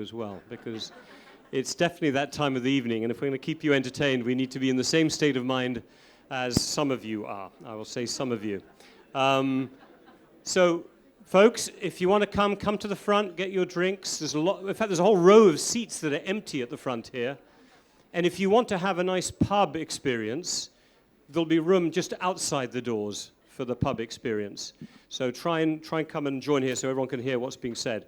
as well, because it's definitely that time of the evening, and if we're going to keep you entertained, we need to be in the same state of mind as some of you are. I will say some of you. So, folks, if you want to come to the front, get your drinks. There's a lot. In fact, there's a whole row of seats that are empty at the front here. And if you want to have a nice pub experience, there'll be room just outside the doors for the pub experience. So try and come and join here so everyone can hear what's being said.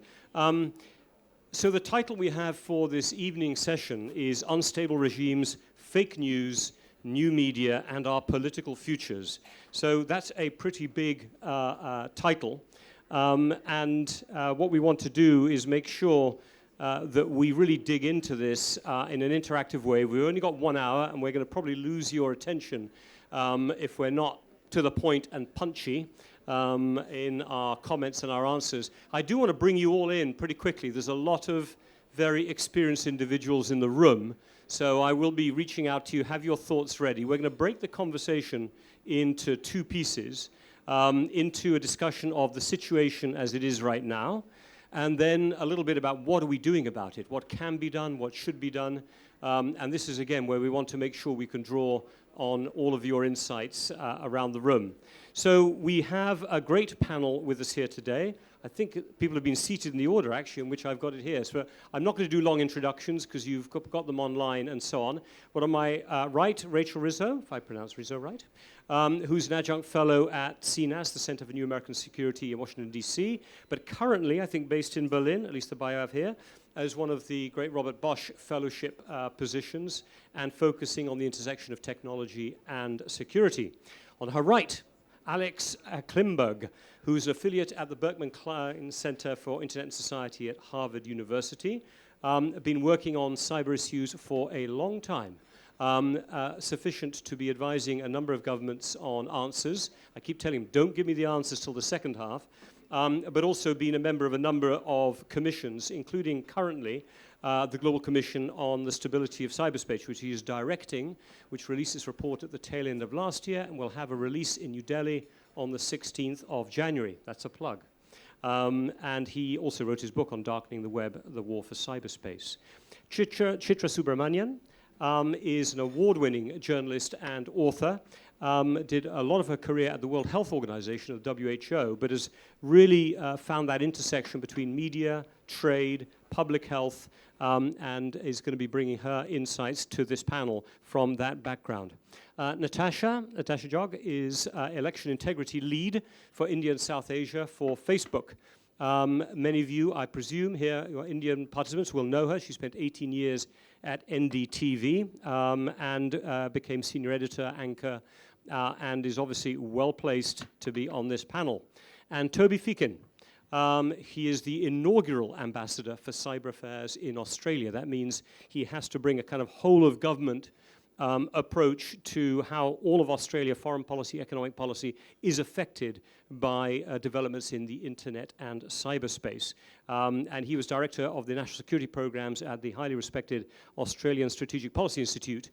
So the title we have for this evening session is Unstable Regimes, Fake News, New Media, and Our Political Futures. So that's a pretty big title. And what we want to do is make sure that we really dig into this in an interactive way. We've only got 1 hour, and we're going to probably lose your attention if we're not to the point and punchy in our comments and our answers. I do want to bring you all in pretty quickly. There's a lot of very experienced individuals in the room, so I will be reaching out to you. Have your thoughts ready. We're going to break the conversation into 2 pieces, into a discussion of the situation as it is right now, and then a little bit about what are we doing about it, what can be done, what should be done. And this is, again, where we want to make sure we can draw on all of your insights around the room. So we have a great panel with us here today. I think people have been seated in the order, actually, in which I've got it here. So I'm not going to do long introductions because you've got them online and so on. But on my right, Rachel Rizzo, if I pronounce Rizzo right, who's an adjunct fellow at CNAS, the Center for New American Security in Washington, D.C., but currently, I think, based in Berlin, at least the bio I have here, as one of the great Robert Bosch Fellowship positions and focusing on the intersection of technology and security. On her right, Alex Klimburg, who's an affiliate at the Berkman Klein Center for Internet and Society at Harvard University, been working on cyber issues for a long time. Sufficient to be advising a number of governments on answers. I keep telling them, don't give me the answers till the second half. But also been a member of a number of commissions, including currently the Global Commission on the Stability of Cyberspace, which he is directing, which released its report at the tail end of last year, and will have a release in New Delhi on the 16th of January. That's a plug. And he also wrote his book on darkening the web, The War for Cyberspace. Chitra Subramanian is an award-winning journalist and author. Did a lot of her career at the World Health Organization, the WHO, but has really found that intersection between media, trade, public health, and is going to be bringing her insights to this panel from that background. Natasha Jog is election integrity lead for India and South Asia for Facebook. Many of you, I presume, here, your Indian participants will know her. She spent 18 years at NDTV and became senior editor, anchor, and is obviously well-placed to be on this panel. And Toby Feakin, he is the inaugural ambassador for cyber affairs in Australia. That means he has to bring a kind of whole-of-government approach to how all of Australia, foreign policy, economic policy, is affected by developments in the internet and cyberspace. And he was director of the national security programs at the highly respected Australian Strategic Policy Institute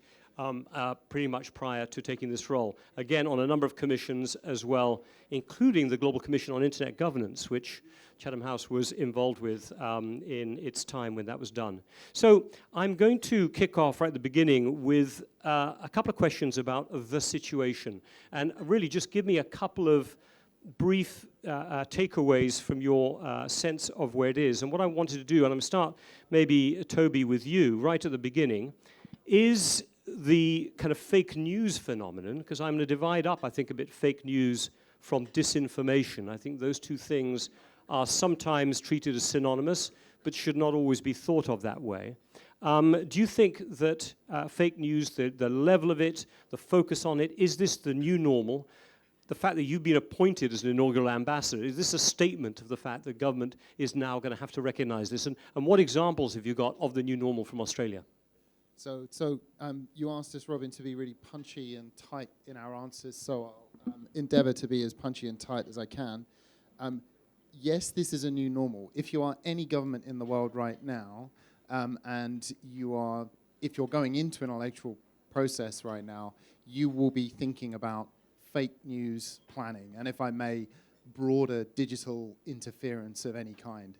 pretty much prior to taking this role. Again, on a number of commissions as well, including the Global Commission on Internet Governance, which Chatham House was involved with in its time when that was done. So I'm going to kick off right at the beginning with a couple of questions about the situation. And really just give me a couple of brief takeaways from your sense of where it is. And what I wanted to do, and I'm going to start maybe, Toby, with you right at the beginning, is the kind of fake news phenomenon, because I'm going to divide up, I think, a bit fake news from disinformation. I think those two things are sometimes treated as synonymous, but should not always be thought of that way. Do you think that fake news, the level of it, the focus on it, is this the new normal? The fact that you've been appointed as an inaugural ambassador, is this a statement of the fact that government is now going to have to recognize this? And what examples have you got of the new normal from Australia? So you asked us, Robin, to be really punchy and tight in our answers, so I'll endeavor to be as punchy and tight as I can. Yes, this is a new normal. If you are any government in the world right now, and if you're going into an electoral process right now, you will be thinking about fake news planning, and if I may, broader digital interference of any kind.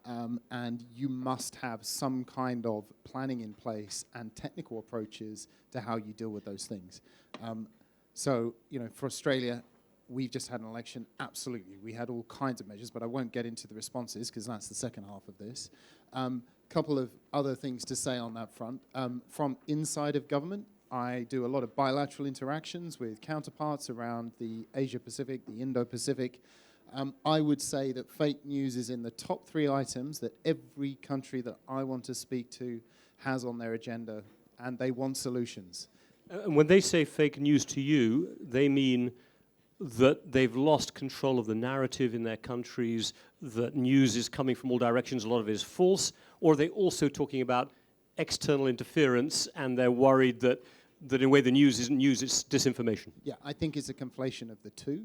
and you must have some kind of planning in place and technical approaches to how you deal with those things. So, for Australia, we've just had an election. Absolutely, we had all kinds of measures, but I won't get into the responses because that's the second half of this. Couple of other things to say on that front. From inside of government, I do a lot of bilateral interactions with counterparts around the Asia-Pacific, the Indo-Pacific. I would say that fake news is in the top 3 items that every country that I want to speak to has on their agenda, and they want solutions. And when they say fake news to you, they mean that they've lost control of the narrative in their countries, that news is coming from all directions, a lot of it is false, or are they also talking about external interference and they're worried that in a way the news isn't news, it's disinformation? Yeah, I think it's a conflation of the two,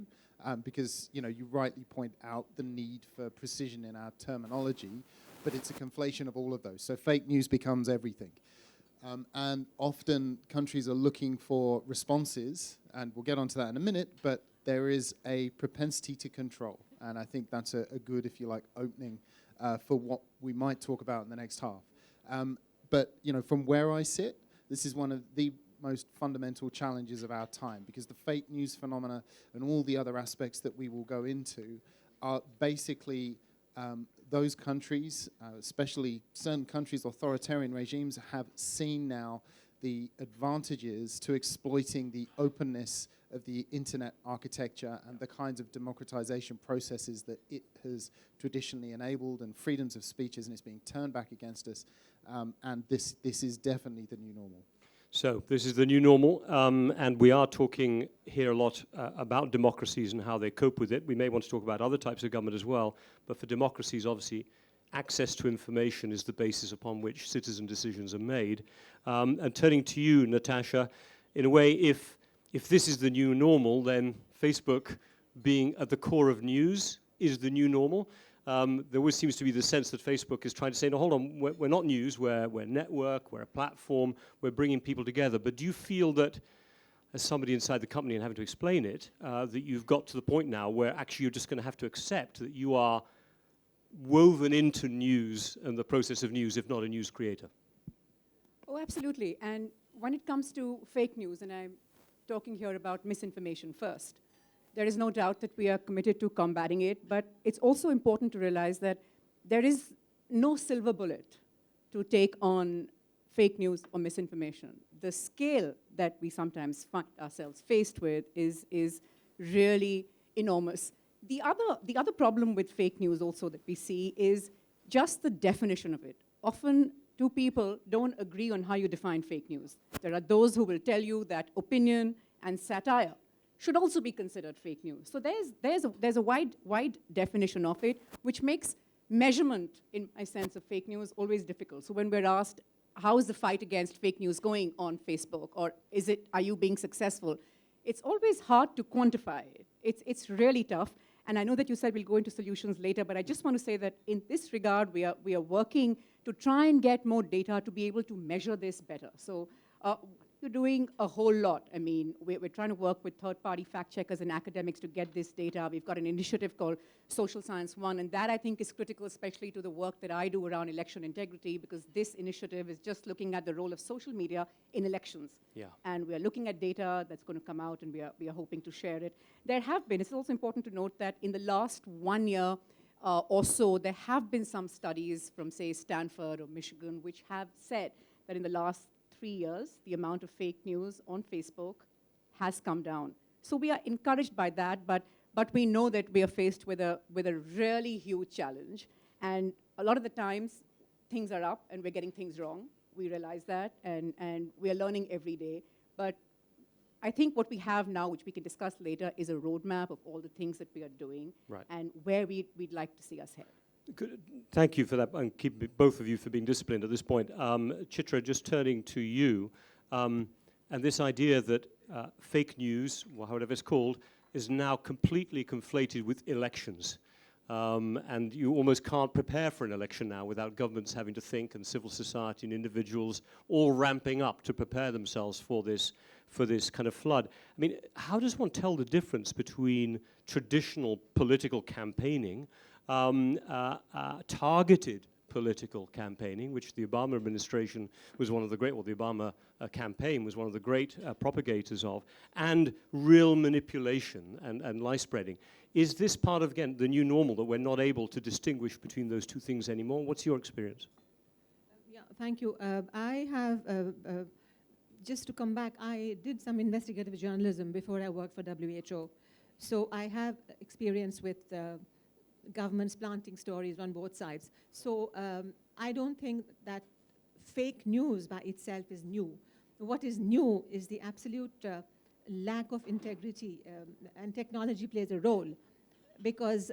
because you rightly point out the need for precision in our terminology, but it's a conflation of all of those. So fake news becomes everything. And often countries are looking for responses, and we'll get onto that in a minute, but there is a propensity to control. And I think that's a good, if you like, opening for what we might talk about in the next half. But, from where I sit, this is one of the most fundamental challenges of our time, because the fake news phenomena and all the other aspects that we will go into are basically those countries, especially certain countries, authoritarian regimes, have seen now the advantages to exploiting the openness of the internet architecture and the kinds of democratization processes that it has traditionally enabled, and freedoms of speeches, and it's being turned back against us. And this is definitely the new normal. So this is the new normal, and we are talking here a lot about democracies and how they cope with it. We may want to talk about other types of government as well, but for democracies, obviously, access to information is the basis upon which citizen decisions are made. And turning to you, Natasha, in a way, if this is the new normal, then Facebook being at the core of news is the new normal. There always seems to be the sense that Facebook is trying to say, no, hold on, we're not news, we're a network, we're a platform, we're bringing people together. But do you feel that, as somebody inside the company and having to explain it, that you've got to the point now where actually you're just going to have to accept that you are woven into news and the process of news, if not a news creator? Oh, absolutely. And when it comes to fake news, and I'm talking here about misinformation first, there is no doubt that we are committed to combating it, but it's also important to realize that there is no silver bullet to take on fake news or misinformation. The scale that we sometimes find ourselves faced with is really enormous. The other problem with fake news also that we see is just the definition of it. Often, two people don't agree on how you define fake news. There are those who will tell you that opinion and satire should also be considered fake news. So there's a wide definition of it, which makes measurement, in my sense, of fake news always difficult. So when we're asked, how is the fight against fake news going on Facebook, or are you being successful? It's always hard to quantify it. It's really tough. And I know that you said we'll go into solutions later, but I just want to say that in this regard, we are working to try and get more data to be able to measure this better. So we're doing a whole lot. I mean, we're trying to work with third-party fact checkers and academics to get this data. We've got an initiative called Social Science One, and that I think is critical, especially to the work that I do around election integrity, because this initiative is just looking at the role of social media in elections. Yeah. And we are looking at data that's going to come out, and we are hoping to share it. It's also important to note that in the last 1 year or so, there have been some studies from, say, Stanford or Michigan, which have said that in the last 3 years, the amount of fake news on Facebook has come down. So we are encouraged by that, but we know that we are faced with a really huge challenge. And a lot of the times, things are up and we're getting things wrong. We realize that, and we are learning every day. But I think what we have now, which we can discuss later, is a roadmap of all the things that we are doing, right, and where we'd like to see us head. Good. Thank you for that, and keep both of you for being disciplined at this point. Chitra, just turning to you, and this idea that fake news, or whatever it's called, is now completely conflated with elections. And you almost can't prepare for an election now without governments having to think, and civil society and individuals all ramping up to prepare themselves for this kind of flood. I mean, how does one tell the difference between traditional political campaigning, targeted political campaigning, which the Obama administration was one of the great, well, the Obama campaign was one of the great propagators of, and real manipulation and lie spreading? Is this part of, again, the new normal, that we're not able to distinguish between those two things anymore? What's your experience? Yeah, thank you. I have, just to come back, I did some investigative journalism before I worked for WHO. So I have experience with governments planting stories on both sides. So I don't think that fake news by itself is new. What is new is the absolute lack of integrity, and technology plays a role, because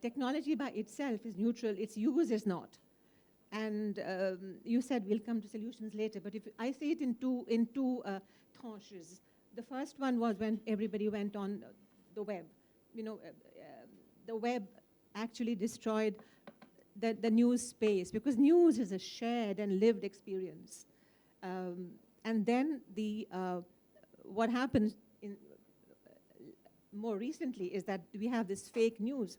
technology by itself is neutral, its use is not. And you said we'll come to solutions later, but if I see it in two tranches. The first one was when everybody went on the web. You know, the web actually destroyed the news space, because news is a shared and lived experience. And then what happens more recently is that we have this fake news.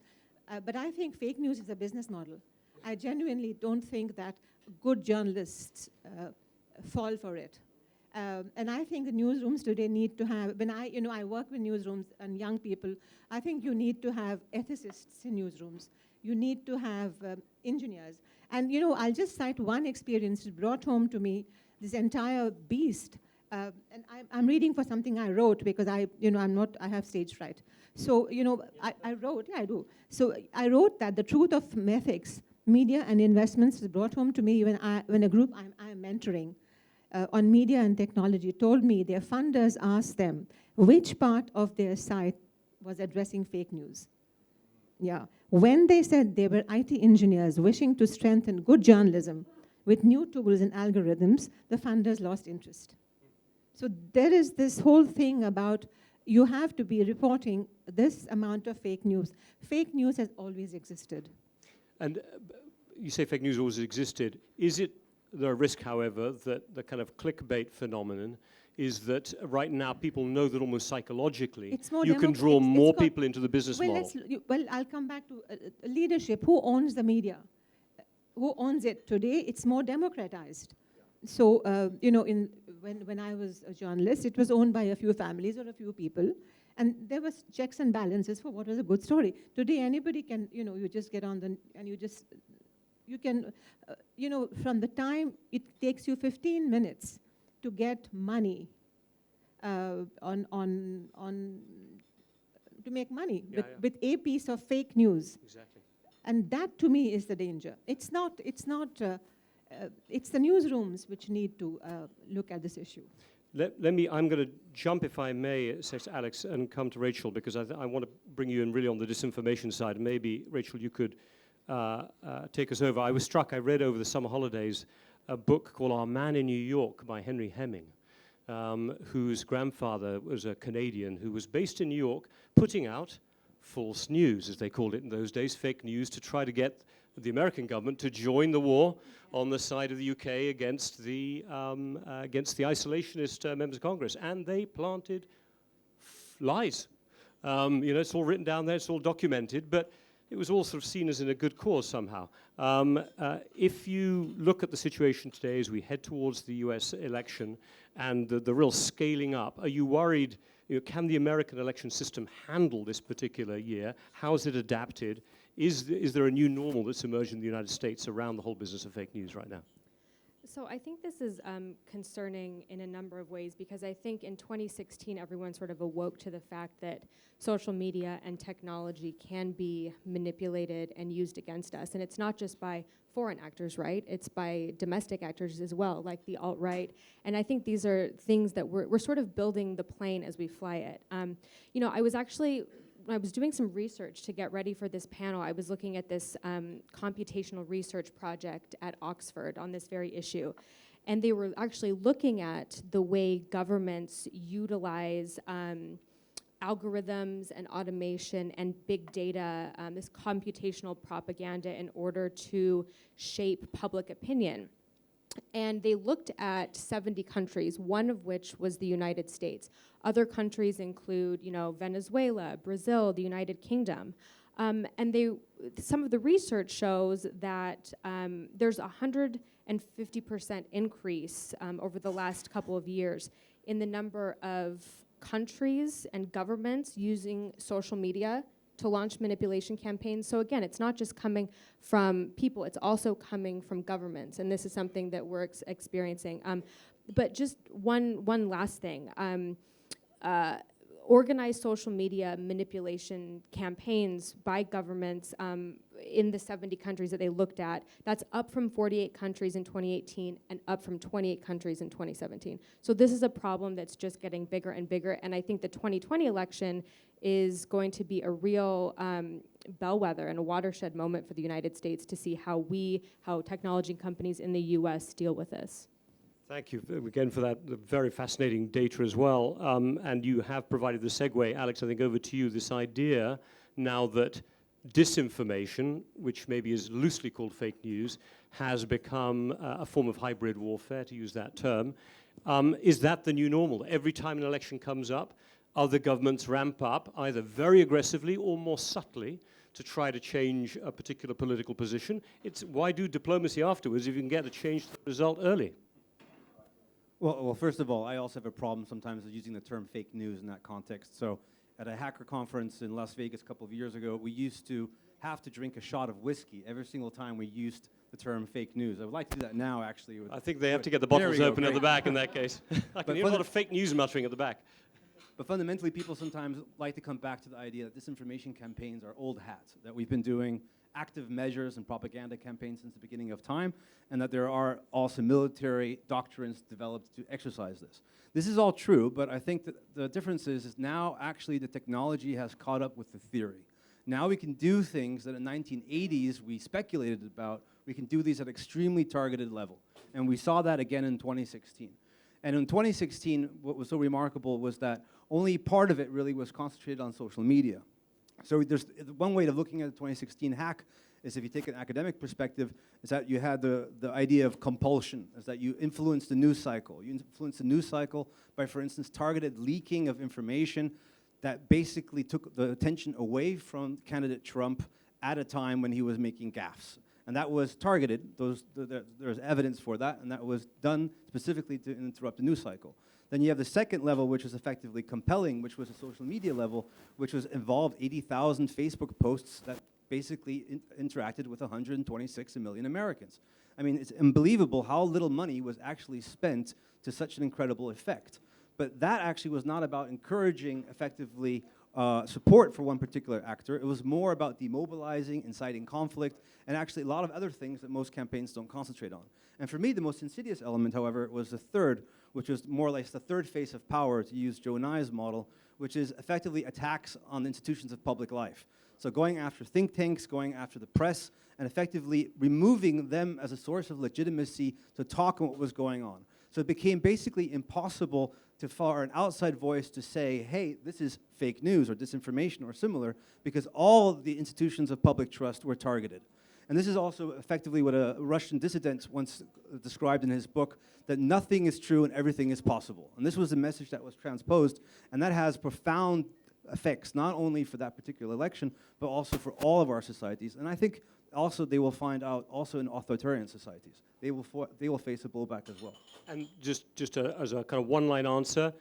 But I think fake news is a business model. I genuinely don't think that good journalists fall for it. And I think the newsrooms today need to have, when I work with newsrooms and young people, I think you need to have ethicists in newsrooms. You need to have engineers. And I'll just cite one experience that brought home to me this entire beast. And I'm reading for something I wrote, because I have stage fright. So, I wrote, yeah, I do. So I wrote that the truth of ethics, media and investments was brought home to me when a group I'm mentoring on media and technology told me their funders asked them which part of their site was addressing fake news. Yeah. When they said they were IT engineers wishing to strengthen good journalism with new tools and algorithms, the funders lost interest. So there is this whole thing about you have to be reporting this amount of fake news. Fake news has always existed. And you say fake news always existed. Is it the risk, however, that the kind of clickbait phenomenon is that right now people know that almost psychologically you can draw more people into the business model? Well, I'll come back to leadership. Who owns the media? Who owns it? Today, it's more democratized. So, when I was a journalist, it was owned by a few families or a few people, and there was checks and balances for what was a good story. Today, anybody can, you just get on and you can, from the time it takes you 15 minutes to get money to make money with a piece of fake news. Exactly. And that, to me, is the danger. It's the newsrooms which need to look at this issue. I'm going to jump, if I may, says Alex, and come to Rachel, because I want to bring you in really on the disinformation side. Maybe, Rachel, you could take us over. I was struck, I read over the summer holidays a book called Our Man in New York by Henry Hemming, whose grandfather was a Canadian who was based in New York, putting out false news, as they called it in those days, fake news, to try to get the American government to join the war on the side of the UK against the isolationist members of Congress. And they planted lies. It's all written down there, it's all documented, but it was all sort of seen as in a good cause somehow. If you look at the situation today as we head towards the US election and the real scaling up, are you worried, can the American election system handle this particular year? How is it adapted? Is there a new normal that's emerged in the United States around the whole business of fake news right now? So I think this is concerning in a number of ways, because I think in 2016 everyone sort of awoke to the fact that social media and technology can be manipulated and used against us. And it's not just by foreign actors, right? It's by domestic actors as well, like the alt-right. And I think these are things that we're sort of building the plane as we fly it. When I was doing some research to get ready for this panel, I was looking at this computational research project at Oxford on this very issue. And they were actually looking at the way governments utilize algorithms and automation and big data, this computational propaganda in order to shape public opinion. And they looked at 70 countries, one of which was the United States. Other countries include, Venezuela, Brazil, the United Kingdom. And some of the research shows that there's a 150% increase over the last couple of years in the number of countries and governments using social media to launch manipulation campaigns. So again, it's not just coming from people, it's also coming from governments, and this is something that we're experiencing. But just one last thing. Organized social media manipulation campaigns by governments in the 70 countries that they looked at, that's up from 48 countries in 2018 and up from 28 countries in 2017. So this is a problem that's just getting bigger and bigger, and I think the 2020 election is going to be a real bellwether and a watershed moment for the United States to see how technology companies in the US deal with this. Thank you again for that very fascinating data as well. And you have provided the segue, Alex, I think over to you, this idea now that disinformation, which maybe is loosely called fake news, has become a form of hybrid warfare, to use that term. Is that the new normal? Every time an election comes up, other governments ramp up, either very aggressively or more subtly, to try to change a particular political position. Why do diplomacy afterwards if you can get a change result early? Well, first of all, I also have a problem sometimes with using the term fake news in that context. So at a hacker conference in Las Vegas a couple of years ago, we used to have to drink a shot of whiskey every single time we used the term fake news. I would like to do that now, actually. I think they have to get the bottles open at the back in that case. I can hear a lot of fake news muttering at the back. But fundamentally, people sometimes like to come back to the idea that disinformation campaigns are old hat, that we've been doing active measures and propaganda campaigns since the beginning of time, and that there are also military doctrines developed to exercise this. This is all true, but I think that the difference is now actually the technology has caught up with the theory. Now we can do things that in the 1980s we speculated about. We can do these at extremely targeted level, and we saw that again in 2016. And in 2016, what was so remarkable was that only part of it really was concentrated on social media. So there's one way of looking at the 2016 hack is, if you take an academic perspective, is that you had the idea of compulsion, is that you influence the news cycle. You influence the news cycle by, for instance, targeted leaking of information that basically took the attention away from candidate Trump at a time when he was making gaffes. And that was targeted. There's evidence for that, and that was done specifically to interrupt the news cycle. Then you have the second level, which is effectively compelling, which was a social media level, which was involved 80,000 Facebook posts that basically interacted with 126 million Americans. I mean, it's unbelievable how little money was actually spent to such an incredible effect. But that actually was not about encouraging effectively support for one particular actor. It was more about demobilizing, inciting conflict, and actually a lot of other things that most campaigns don't concentrate on. And for me, the most insidious element, however, was the third, which was more or less the third face of power, to use Joe Nye's model, which is effectively attacks on institutions of public life. So going after think tanks, going after the press, and effectively removing them as a source of legitimacy to talk on what was going on. So it became basically impossible for an outside voice to say, hey, this is fake news or disinformation or similar, because all the institutions of public trust were targeted. And this is also effectively what a Russian dissident once described in his book, that nothing is true and everything is possible. And this was a message that was transposed, and that has profound effects, not only for that particular election, but also for all of our societies. And I think also they will find out also in authoritarian societies. They will face a blowback as well. And just as a kind of one-line answer,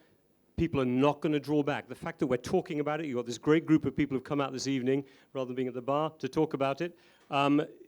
people are not going to draw back. The fact that we're talking about it, you've got this great group of people who've come out this evening, rather than being at the bar, to talk about it.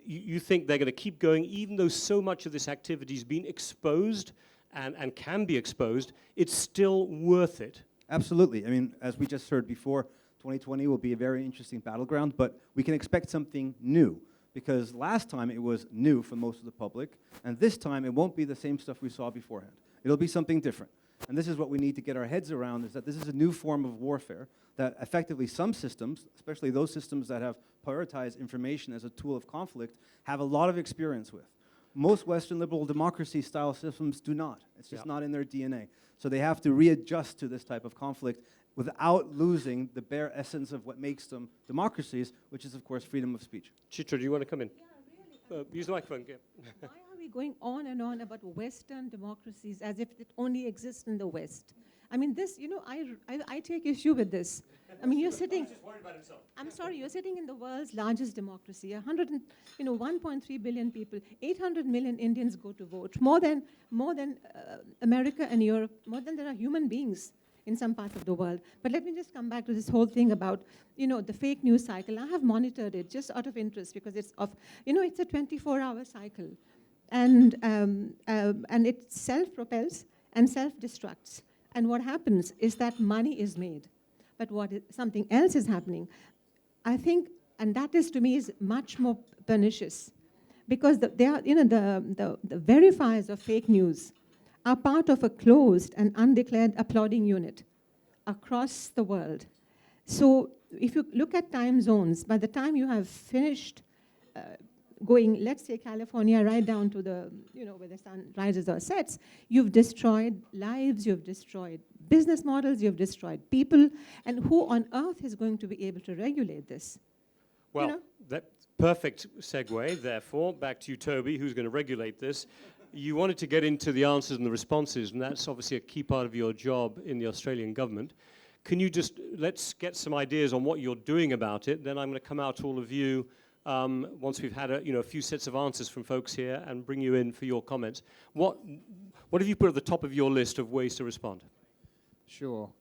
You think they're going to keep going, even though so much of this activity has been exposed and can be exposed, it's still worth it? Absolutely. I mean, as we just heard before, 2020 will be a very interesting battleground, but we can expect something new. Because last time it was new for most of the public, and this time it won't be the same stuff we saw beforehand. It'll be something different. And this is what we need to get our heads around, is that this is a new form of warfare, that effectively some systems, especially those systems that have prioritized information as a tool of conflict, have a lot of experience with. Most Western liberal democracy-style systems do not. It's just not in their DNA. So they have to readjust to this type of conflict without losing the bare essence of what makes them democracies, which is, of course, freedom of speech. Chitra, do you want to come in? Yeah, really. Use the microphone. Yeah. Why are we going on and on about Western democracies as if it only exists in the West? I mean, this, you know, I take issue with this. I mean, you're sitting. Just worried about himself. I'm sorry, you're sitting in the world's largest democracy. 1.3 billion people, 800 million Indians go to vote. More than America and Europe, more than there are human beings in some parts of the world. But let me just come back to this whole thing about, you know, the fake news cycle. I have monitored it just out of interest because it's it's a 24-hour cycle, and it self-propels and self-destructs. And what happens is that money is made, but something else is happening. I think, and that is to me is much more pernicious, because the verifiers of fake news are part of a closed and undeclared applauding unit across the world. So if you look at time zones, by the time you have finished going, let's say California, right down to the, where the sun rises or sets, you've destroyed lives, you've destroyed business models, you've destroyed people, and who on earth is going to be able to regulate this? Well, that perfect segue, therefore, back to you, Toby, who's going to regulate this. You wanted to get into the answers and the responses, and that's obviously a key part of your job in the Australian government. Can you let's get some ideas on what you're doing about it, then I'm going to come out to all of you once we've had a few sets of answers from folks here and bring you in for your comments. What have you put at the top of your list of ways to respond? Sure.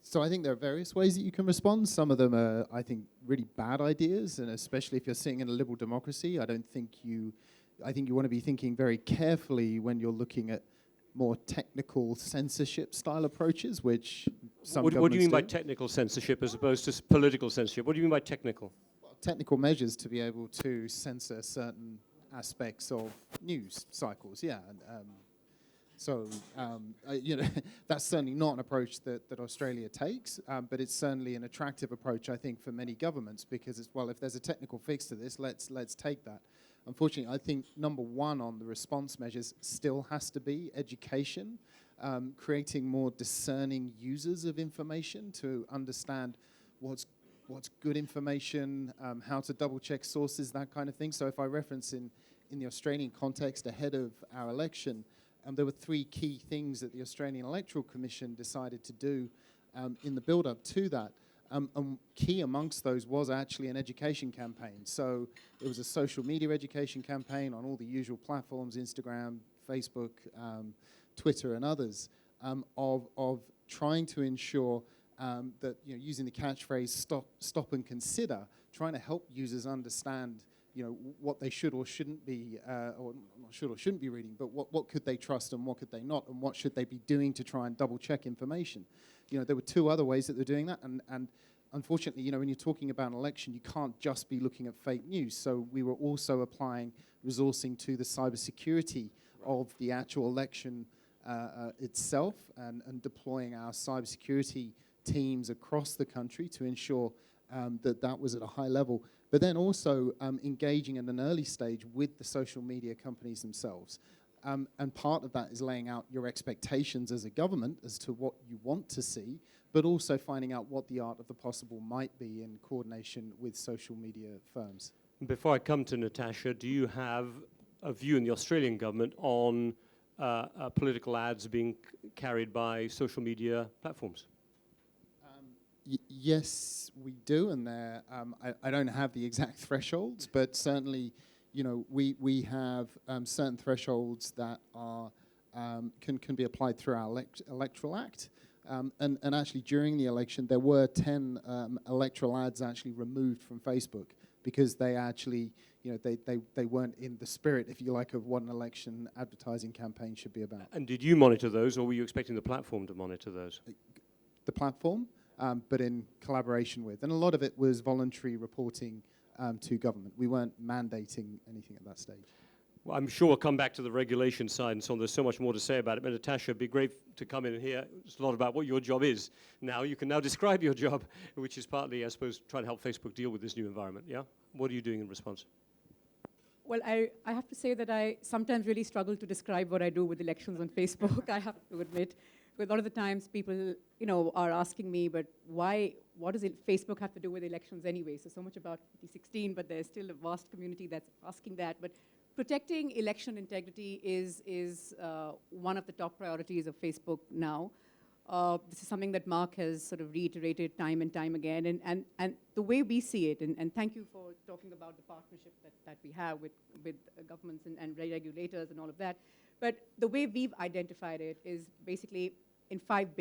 So I think there are various ways that you can respond. Some of them are, I think, really bad ideas, and especially if you're sitting in a liberal democracy, I think you want to be thinking very carefully when you're looking at more technical censorship style approaches, which some What do you mean by do. technical censorship as opposed to political censorship? What do you mean by technical? Well, technical measures to be able to censor certain aspects of news cycles, yeah. That's certainly not an approach that Australia takes, but it's certainly an attractive approach, I think, for many governments, because it's, well, if there's a technical fix to this, let's take that. Unfortunately, I think number one on the response measures still has to be education, creating more discerning users of information to understand what's good information, how to double-check sources, that kind of thing. So if I reference in the Australian context ahead of our election, there were three key things that the Australian Electoral Commission decided to do in the build-up to that. And key amongst those was actually an education campaign. So it was a social media education campaign on all the usual platforms, Instagram, Facebook, Twitter, and others, of trying to ensure that, using the catchphrase "stop and consider," trying to help users understand, what they should or shouldn't be, or not should or shouldn't be reading, but what could they trust and what could they not, and what should they be doing to try and double-check information. There were two other ways that they're doing that, and unfortunately, when you're talking about an election, you can't just be looking at fake news. So we were also applying resourcing to the cybersecurity of the actual election itself, and deploying our cybersecurity teams across the country to ensure that was at a high level. But then also engaging at an early stage with the social media companies themselves. And part of that is laying out your expectations as a government as to what you want to see, but also finding out what the art of the possible might be in coordination with social media firms. Before I come to Natasha, do you have a view in the Australian government on political ads being carried by social media platforms? Yes, we do, and I don't have the exact thresholds, but certainly, we have certain thresholds that are can be applied through our electoral act, and actually during the election there were 10 electoral ads actually removed from Facebook because they actually, they weren't in the spirit, if you like, of what an election advertising campaign should be about. And did you monitor those, or were you expecting the platform to monitor those? The platform. But in collaboration with. And a lot of it was voluntary reporting to government. We weren't mandating anything at that stage. Well, I'm sure we'll come back to the regulation side and so on. There's so much more to say about it. But Natasha, it'd be great to come in and hear a lot about what your job is now. You can now describe your job, which is partly, I suppose, trying to help Facebook deal with this new environment, yeah? What are you doing in response? Well, I have to say that I sometimes really struggle to describe what I do with elections on Facebook, I have to admit, But a lot of the times people, are asking me, but why, what does Facebook have to do with elections anyway? So much about 2016, but there's still a vast community that's asking that. But protecting election integrity is one of the top priorities of Facebook now. This is something that Mark has sort of reiterated time and time again. And the way we see it, and thank you for talking about the partnership that we have with governments and regulators and all of that. But the way we've identified it is basically into five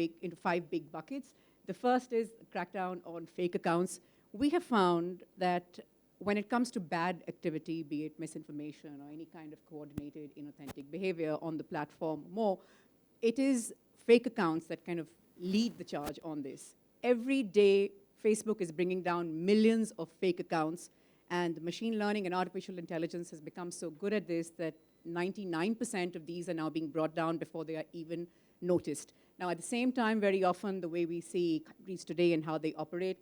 big buckets. The first is crackdown on fake accounts. We have found that when it comes to bad activity, be it misinformation or any kind of coordinated inauthentic behavior on the platform more, it is fake accounts that kind of lead the charge on this. Every day, Facebook is bringing down millions of fake accounts, and machine learning and artificial intelligence has become so good at this that 99% of these are now being brought down before they are even noticed. Now, at the same time, very often, the way we see countries today and how they operate,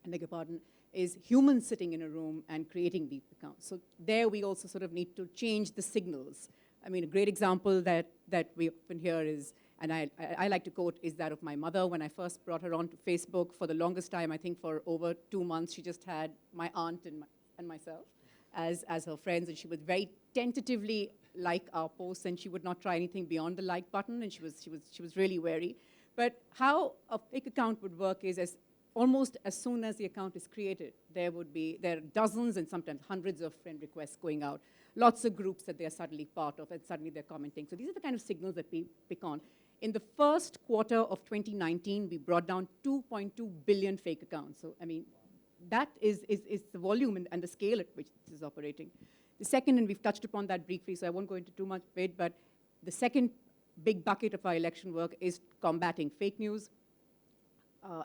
I beg your pardon, is humans sitting in a room and creating these accounts. So there we also sort of need to change the signals. I mean, a great example that we often hear is, and I like to quote, is that of my mother. When I first brought her onto Facebook, for the longest time, I think for over 2 months, she just had my aunt and myself as her friends, and she would very tentatively like our posts, and she would not try anything beyond the like button, and she was really wary. But how a fake account would work is almost as soon as the account is created, there are dozens and sometimes hundreds of friend requests going out, lots of groups that they are suddenly part of, and suddenly they're commenting. So these are the kind of signals that we pick on. In the first quarter of 2019, we brought down 2.2 billion fake accounts. So, I mean, that is the volume and the scale at which this is operating. The second, and we've touched upon that briefly, so I won't go into too much of it, but the second big bucket of our election work is combating fake news.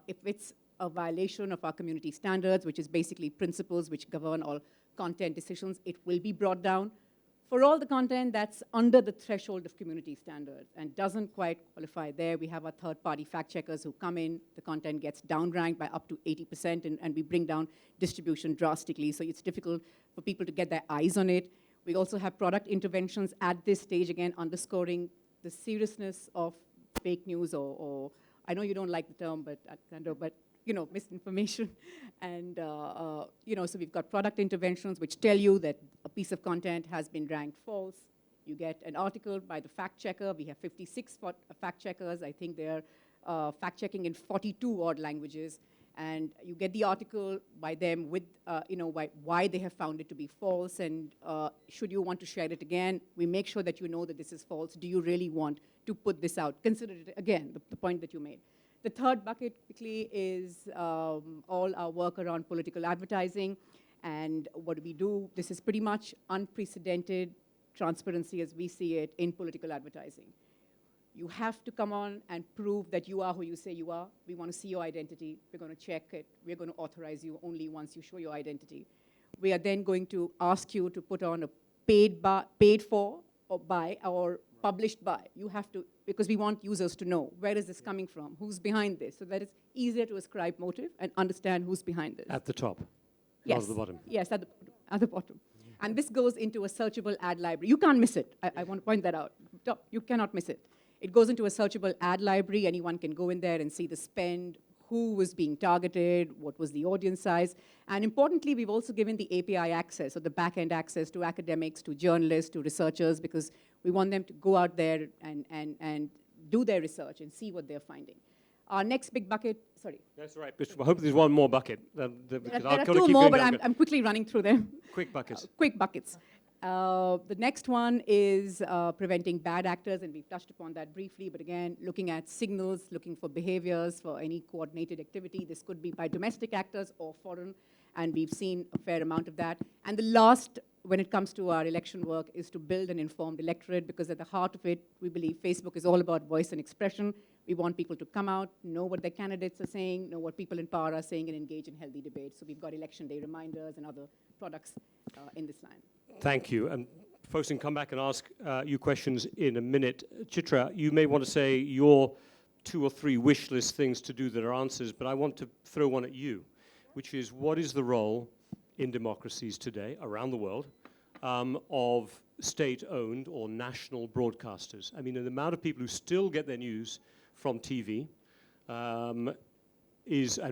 If it's a violation of our community standards, which is basically principles which govern all content decisions, it will be brought down. For all the content that's under the threshold of community standards and doesn't quite qualify there, we have our third-party fact checkers who come in, the content gets downranked by up to 80%, and we bring down distribution drastically, so it's difficult for people to get their eyes on it. We also have product interventions at this stage, again, underscoring the seriousness of fake news, or I know you don't like the term, but misinformation. And, so we've got product interventions which tell you that a piece of content has been ranked false. You get an article by the fact checker. We have 56 fact checkers. I think they're fact checking in 42 odd languages. And you get the article by them with, why they have found it to be false. And should you want to share it again, we make sure that you know that this is false. Do you really want to put this out? Consider it, again, the point that you made. The third bucket quickly is all our work around political advertising. And what do we do? This is pretty much unprecedented transparency as we see it in political advertising. You have to come on and prove that you are who you say you are. We want to see your identity. We're going to check it. We're going to authorize you only once you show your identity. We are then going to ask you to put on a paid for or by or published by. You have to, because we want users to know where is this coming from, who's behind this, so that it's easier to ascribe motive and understand who's behind this. At the top, yes. not at the bottom. Yes, at the bottom. And this goes into a searchable ad library. You can't miss it. I want to point that out. You cannot miss it. It goes into a searchable ad library. Anyone can go in there and see the spend, who was being targeted, what was the audience size. And importantly, we've also given the API access, or the back-end access to academics, to journalists, to researchers, because we want them to go out there and do their research and see what they're finding. Our next big bucket, sorry. That's right. I hope there's one more bucket. There are two more, but I'm quickly running through them. Quick buckets. Quick buckets. The next one is preventing bad actors, and we've touched upon that briefly, but again, looking at signals, looking for behaviors, for any coordinated activity. This could be by domestic actors or foreign, and we've seen a fair amount of that. And the last, when it comes to our election work, is to build an informed electorate, because at the heart of it, we believe Facebook is all about voice and expression. We want people to come out, know what their candidates are saying, know what people in power are saying, and engage in healthy debate. So we've got election day reminders and other products in this line. Thank you. And folks can come back and ask you questions in a minute. Chitra, you may want to say your 2 or 3 wish list things to do that are answers, but I want to throw one at you, which is, what is the role in democracies today around the world of state-owned or national broadcasters? I mean, the amount of people who still get their news from TV and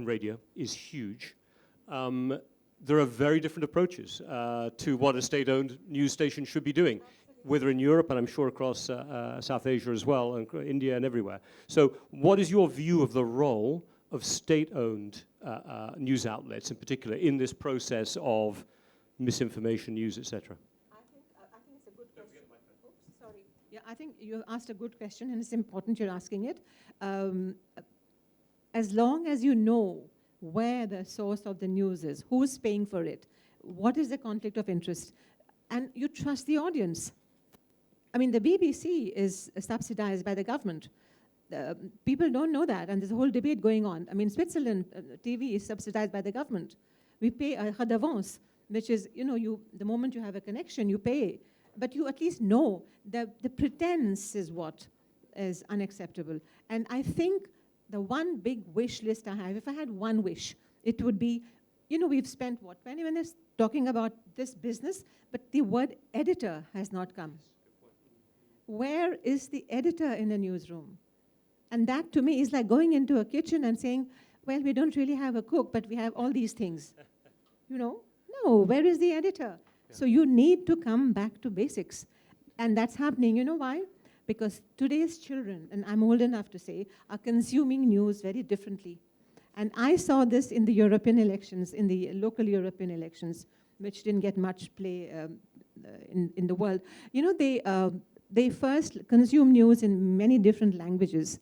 radio is huge. There are very different approaches to what a state-owned news station should be doing, whether in Europe and I'm sure across South Asia as well, and India and everywhere. So what is your view of the role of state-owned news outlets in particular in this process of misinformation, news, etc.? I think it's a good question. Oops, sorry. Yeah, I think you asked a good question, and it's important you're asking it. As long as you know where the source of the news is, who's paying for it, what is the conflict of interest, and you trust the audience. I mean, the BBC is subsidized by the government. People don't know that, and there's a whole debate going on. I mean, Switzerland TV is subsidized by the government. We pay a d'avance, which is, the moment you have a connection, you pay. But you at least know that the pretense is what is unacceptable. And I think the one big wish list I have, if I had one wish, it would be, we've spent, 20 minutes talking about this business, but the word editor has not come. Where is the editor in the newsroom? And that, to me, is like going into a kitchen and saying, well, we don't really have a cook, but we have all these things. No, where is the editor? Yeah. So you need to come back to basics. And that's happening. You know why? Because today's children, and I'm old enough to say, are consuming news very differently. And I saw this in the European elections, in the local European elections, which didn't get much play in the world. They first consume news in many different languages.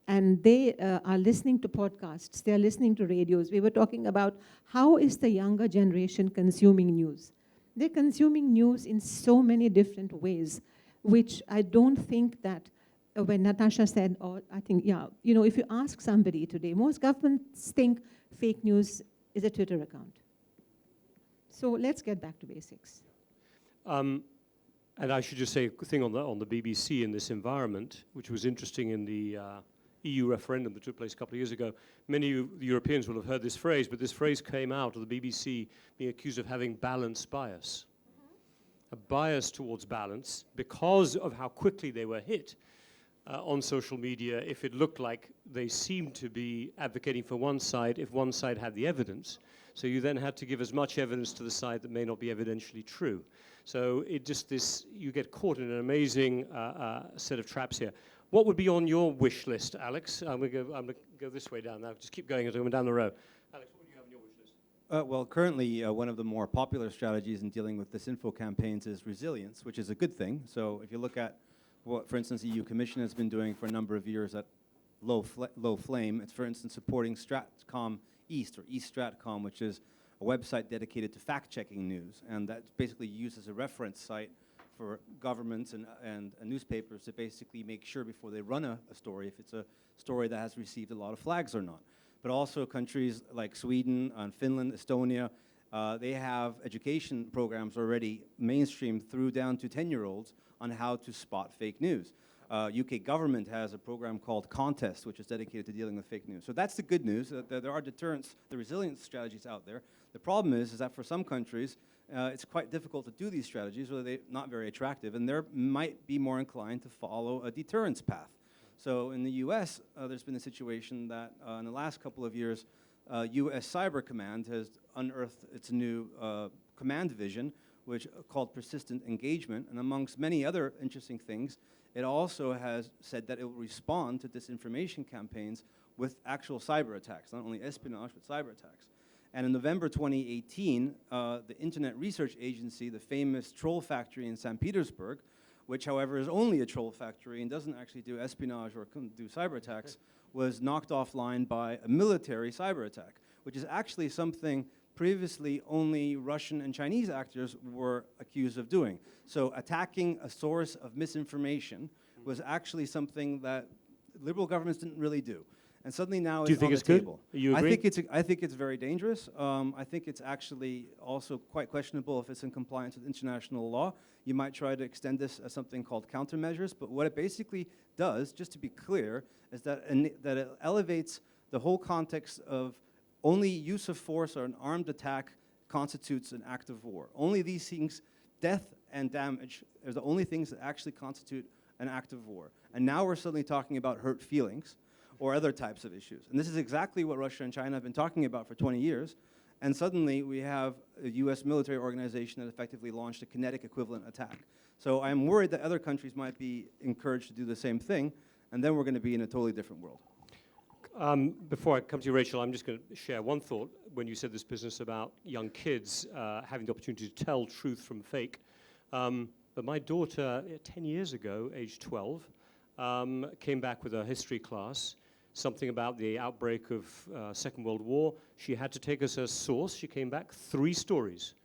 And they are listening to podcasts, they're listening to radios. We were talking about how is the younger generation consuming news. They're consuming news in so many different ways, which I don't think that when Natasha said, I think, if you ask somebody today, most governments think fake news is a Twitter account. So let's get back to basics. And I should just say a thing on the BBC in this environment, which was interesting in the EU referendum that took place a couple of years ago. Many Europeans will have heard this phrase, but this phrase came out of the BBC being accused of having balance bias. A bias towards balance because of how quickly they were hit on social media. If it looked like they seemed to be advocating for one side, if one side had the evidence. So you then had to give as much evidence to the side that may not be evidentially true. So you get caught in an amazing set of traps here. What would be on your wish list, Alex? I'm going to go this way down now. Just keep going as I'm going down the row. Alex, what do you have on your wish list? Well, currently, one of the more popular strategies in dealing with disinfo campaigns is resilience, which is a good thing. So if you look at what, for instance, the EU Commission has been doing for a number of years at low flame, it's, for instance, supporting Stratcom East, or East Stratcom, which is a website dedicated to fact-checking news. And that's basically used as a reference site for governments and newspapers to basically make sure before they run a story if it's a story that has received a lot of flags or not. But also countries like Sweden and Finland, Estonia, they have education programs already mainstreamed through down to 10-year-olds on how to spot fake news. UK government has a program called Contest, which is dedicated to dealing with fake news. So that's the good news, that there are deterrence, the resilience strategies out there. The problem is that for some countries, it's quite difficult to do these strategies, or they're not very attractive, and they might be more inclined to follow a deterrence path. So in the US, there's been a situation that in the last couple of years, US Cyber Command has unearthed its new command division, which called Persistent Engagement, and amongst many other interesting things, it also has said that it will respond to disinformation campaigns with actual cyber attacks, not only espionage, but cyber attacks. And in November 2018, the Internet Research Agency, the famous troll factory in St. Petersburg, which, however, is only a troll factory and doesn't actually do espionage or do cyber attacks, was knocked offline by a military cyber attack, which is actually something previously only Russian and Chinese actors were accused of doing. So attacking a source of misinformation was actually something that liberal governments didn't really do. And suddenly now it's on the table. Do you think it's good? I think it's very dangerous. I think it's actually also quite questionable if it's in compliance with international law. You might try to extend this as something called countermeasures, but what it basically does, just to be clear, is that it elevates the whole context of only use of force or an armed attack constitutes an act of war. Only these things, death and damage, are the only things that actually constitute an act of war. And now we're suddenly talking about hurt feelings or other types of issues. And this is exactly what Russia and China have been talking about for 20 years. And suddenly we have a US military organization that effectively launched a kinetic equivalent attack. So I'm worried that other countries might be encouraged to do the same thing, and then we're going to be in a totally different world. Before I come to you, Rachel, I'm just going to share one thought when you said this business about young kids having the opportunity to tell truth from fake. But my daughter, 10 years ago, age 12, came back with a history class, something about the outbreak of Second World War. She had to take us as source. She came back 3 stories.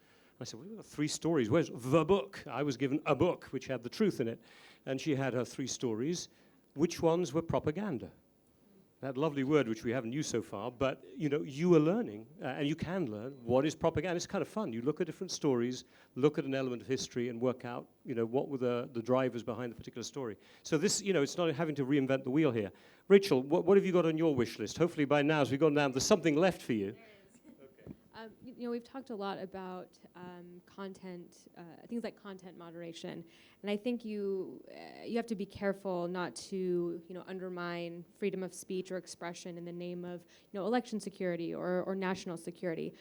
I said, well, 3 stories? Where's the book? I was given a book which had the truth in it. And she had her 3 stories. Which ones were propaganda? That lovely word which we haven't used so far, but you are learning, and you can learn what is propaganda. It's kind of fun. You look at different stories, look at an element of history, and work out what were the drivers behind the particular story. So this, it's not having to reinvent the wheel here. Rachel, what have you got on your wish list? Hopefully by now, as we've gone down, there's something left for you. We've talked a lot about content, things like content moderation, and I think you have to be careful not to undermine freedom of speech or expression in the name of election security or national security.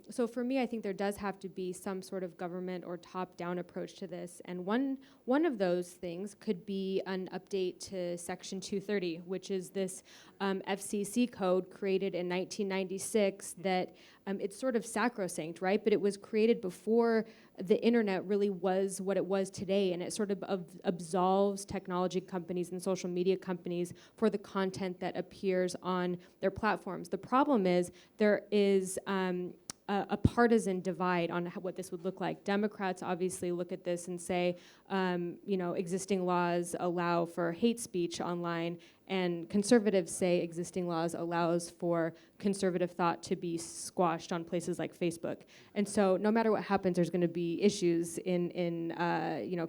So for me, I think there does have to be some sort of government or top-down approach to this, and one of those things could be an update to Section 230, which is this FCC code created in 1996 that it's sort of sacrosanct, right? But it was created before the internet really was what it was today, and it sort of absolves technology companies and social media companies for the content that appears on their platforms. The problem is there is a partisan divide on what this would look like. Democrats obviously look at this and say, existing laws allow for hate speech online, and conservatives say existing laws allows for conservative thought to be squashed on places like Facebook. And so no matter what happens, there's going to be issues in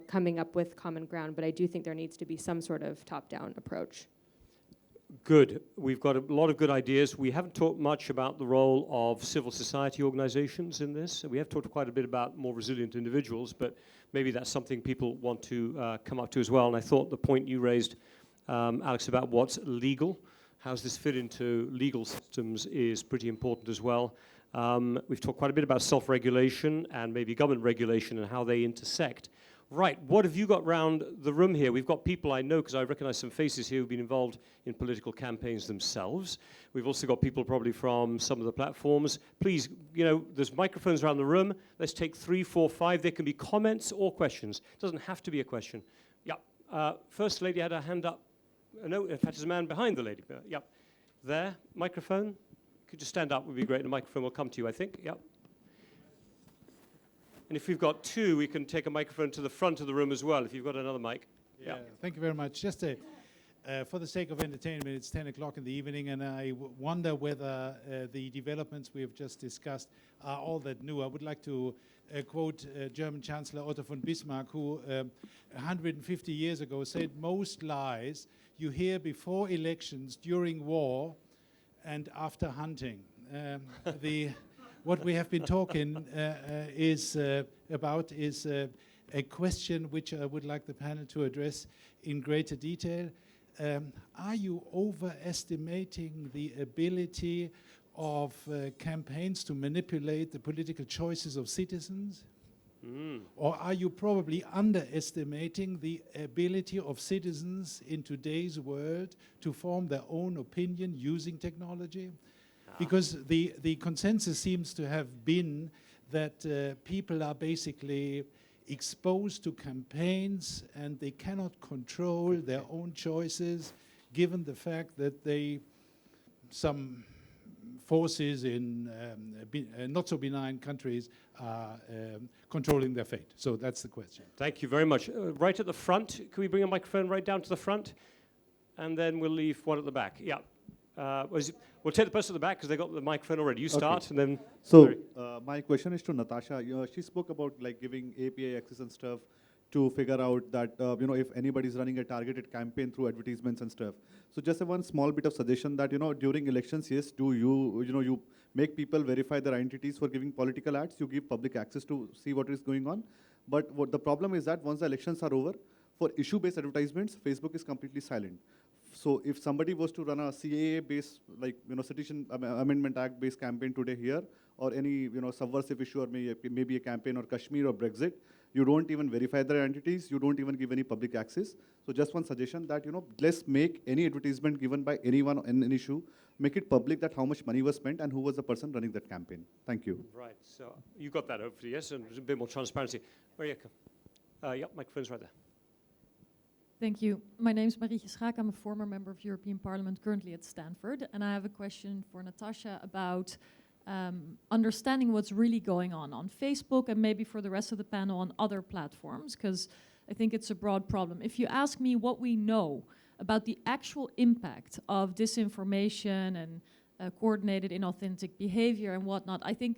coming up with common ground, but I do think there needs to be some sort of top-down approach. Good. We've got a lot of good ideas. We haven't talked much about the role of civil society organizations in this. We have talked quite a bit about more resilient individuals, but maybe that's something people want to come up to as well. And I thought the point you raised, Alex, about what's legal, how does this fit into legal systems, is pretty important as well. We've talked quite a bit about self-regulation and maybe government regulation and how they intersect. Right, what have you got round the room here? We've got people I know, because I recognize some faces here who've been involved in political campaigns themselves. We've also got people probably from some of the platforms. Please, there's microphones around the room. Let's take 3, 4, 5. There can be comments or questions. It doesn't have to be a question. Yeah, first lady had her hand up. No, in fact, there's a man behind the lady. Yep, there, microphone. Could you stand up? Would be great. And the microphone will come to you, I think. Yep. And if we've got 2, we can take a microphone to the front of the room as well, if you've got another mic. Yeah, thank you very much. Just for the sake of entertainment, it's 10 o'clock in the evening, and I wonder whether the developments we have just discussed are all that new. I would like to quote German Chancellor Otto von Bismarck, who 150 years ago said, "Most lies you hear before elections, during war, and after hunting." What we have been talking about is a question which I would like the panel to address in greater detail. Are you overestimating the ability of campaigns to manipulate the political choices of citizens? Or are you probably underestimating the ability of citizens in today's world to form their own opinion using technology? Because the consensus seems to have been that people are basically exposed to campaigns and they cannot control their own choices, given the fact that some forces in not so benign countries are controlling their fate. So that's the question. Thank you very much. Right at the front, can we bring a microphone right down to the front? And then we'll leave one at the back. Yeah. We'll take the person at the back because they got the microphone already. You start, and then... So my question is to Natasha. She spoke about giving API access and stuff to figure out that if anybody's running a targeted campaign through advertisements and stuff. So just one small bit of suggestion that during elections, yes, you make people verify their identities for giving political ads. You give public access to see what is going on. But what the problem is that once the elections are over, For issue-based advertisements, Facebook is completely silent. So if somebody was to run a CAA-based, like, Citizen Amendment Act-based campaign today here, or any, subversive issue, or maybe a campaign or Kashmir or Brexit, you don't even verify their entities, you don't even give any public access. So just one suggestion that, let's make any advertisement given by anyone on an issue, make it public that how much money was spent and who was the person running that campaign. Thank you. Right, so you got that hopefully, yes, and there's a bit more transparency. Marieke. Yep, microphone's right there. Thank you. My name is Marieke Schaak. I'm a former member of European Parliament, currently at Stanford. And I have a question for Natasha about understanding what's really going on Facebook, and maybe for the rest of the panel on other platforms, because I think it's a broad problem. If you ask me what we know about the actual impact of disinformation and coordinated inauthentic behavior and whatnot, I think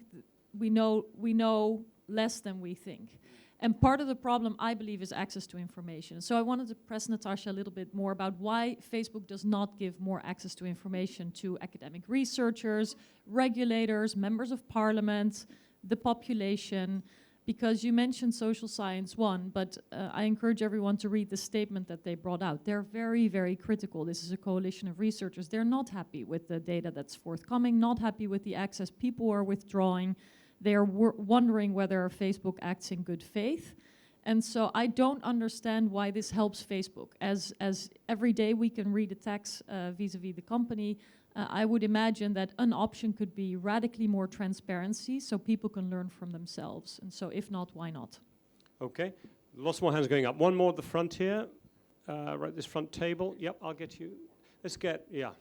we know less than we think. And part of the problem, I believe, is access to information. So I wanted to press Natasha a little bit more about why Facebook does not give more access to information to academic researchers, regulators, members of parliament, the population, because you mentioned Social Science One, but I encourage everyone to read the statement that they brought out. They're very, very critical. This is a coalition of researchers. They're not happy with the data that's forthcoming, not happy with the access people are withdrawing. They're wondering whether Facebook acts in good faith. And so I don't understand why this helps Facebook. As every day we can read attacks vis-a-vis the company, I would imagine that an option could be radically more transparency so people can learn from themselves. And so if not, why not? Okay, lots more hands going up. One more at the front here, right this front table. Yep, I'll get you. Let's get, yeah.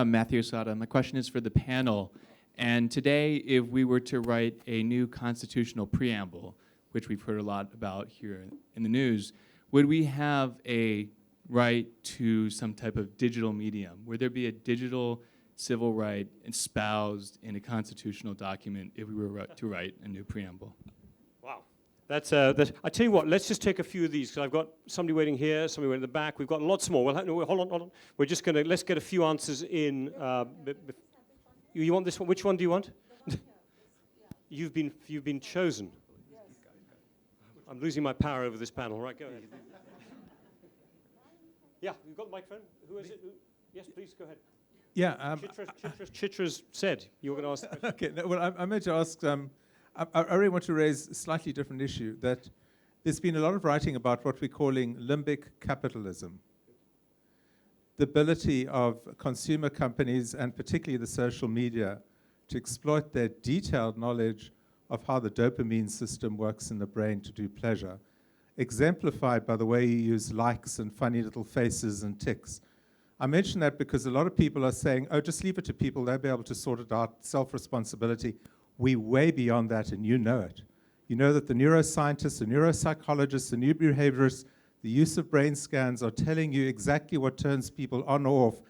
Matthew Sada, my question is for the panel. And today, if we were to write a new constitutional preamble, which we've heard a lot about here in the news, would we have a right to some type of digital medium? Would there be a digital civil right espoused in a constitutional document if we were to write a new preamble? Wow. That's I tell you what, let's just take a few of these, because I've got somebody waiting here, somebody waiting in the back. We've got lots more. No, hold on. We're just going to, let's get a few answers in. You want this one? Which one do you want? You've been chosen. I'm losing my power over this panel. Right, go ahead. Yeah, you've got the microphone. Who is it? Yes, please, go ahead. Yeah. Chitra's said you were going to ask. Okay, no, well, I'm going to ask, I really want to raise a slightly different issue, that there's been a lot of writing about what we're calling limbic capitalism. The ability of consumer companies, and particularly the social media, to exploit their detailed knowledge of how the dopamine system works in the brain to do pleasure, exemplified by the way you use likes and funny little faces and ticks. I mention that because a lot of people are saying, oh, just leave it to people, they'll be able to sort it out, self-responsibility. We're way beyond that, and you know it. You know that the neuroscientists, the neuropsychologists, the new behaviorists, the use of brain scans are telling you exactly what turns people on or off.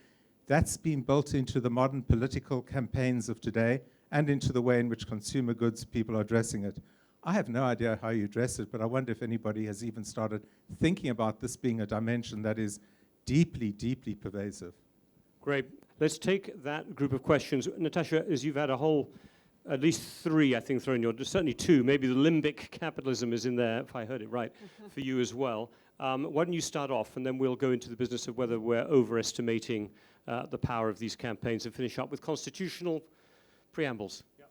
That's been built into the modern political campaigns of today and into the way in which consumer goods people are addressing it. I have no idea how you address it, but I wonder if anybody has even started thinking about this being a dimension that is deeply, deeply pervasive. Great. Let's take that group of questions. Natasha, as you've had a whole, at least three, I think, thrown in your, certainly two, maybe the limbic capitalism is in there, if I heard it right, for you as well. Why don't you start off, and then we'll go into the business of whether we're overestimating the power of these campaigns, and finish up with constitutional preambles. Yep.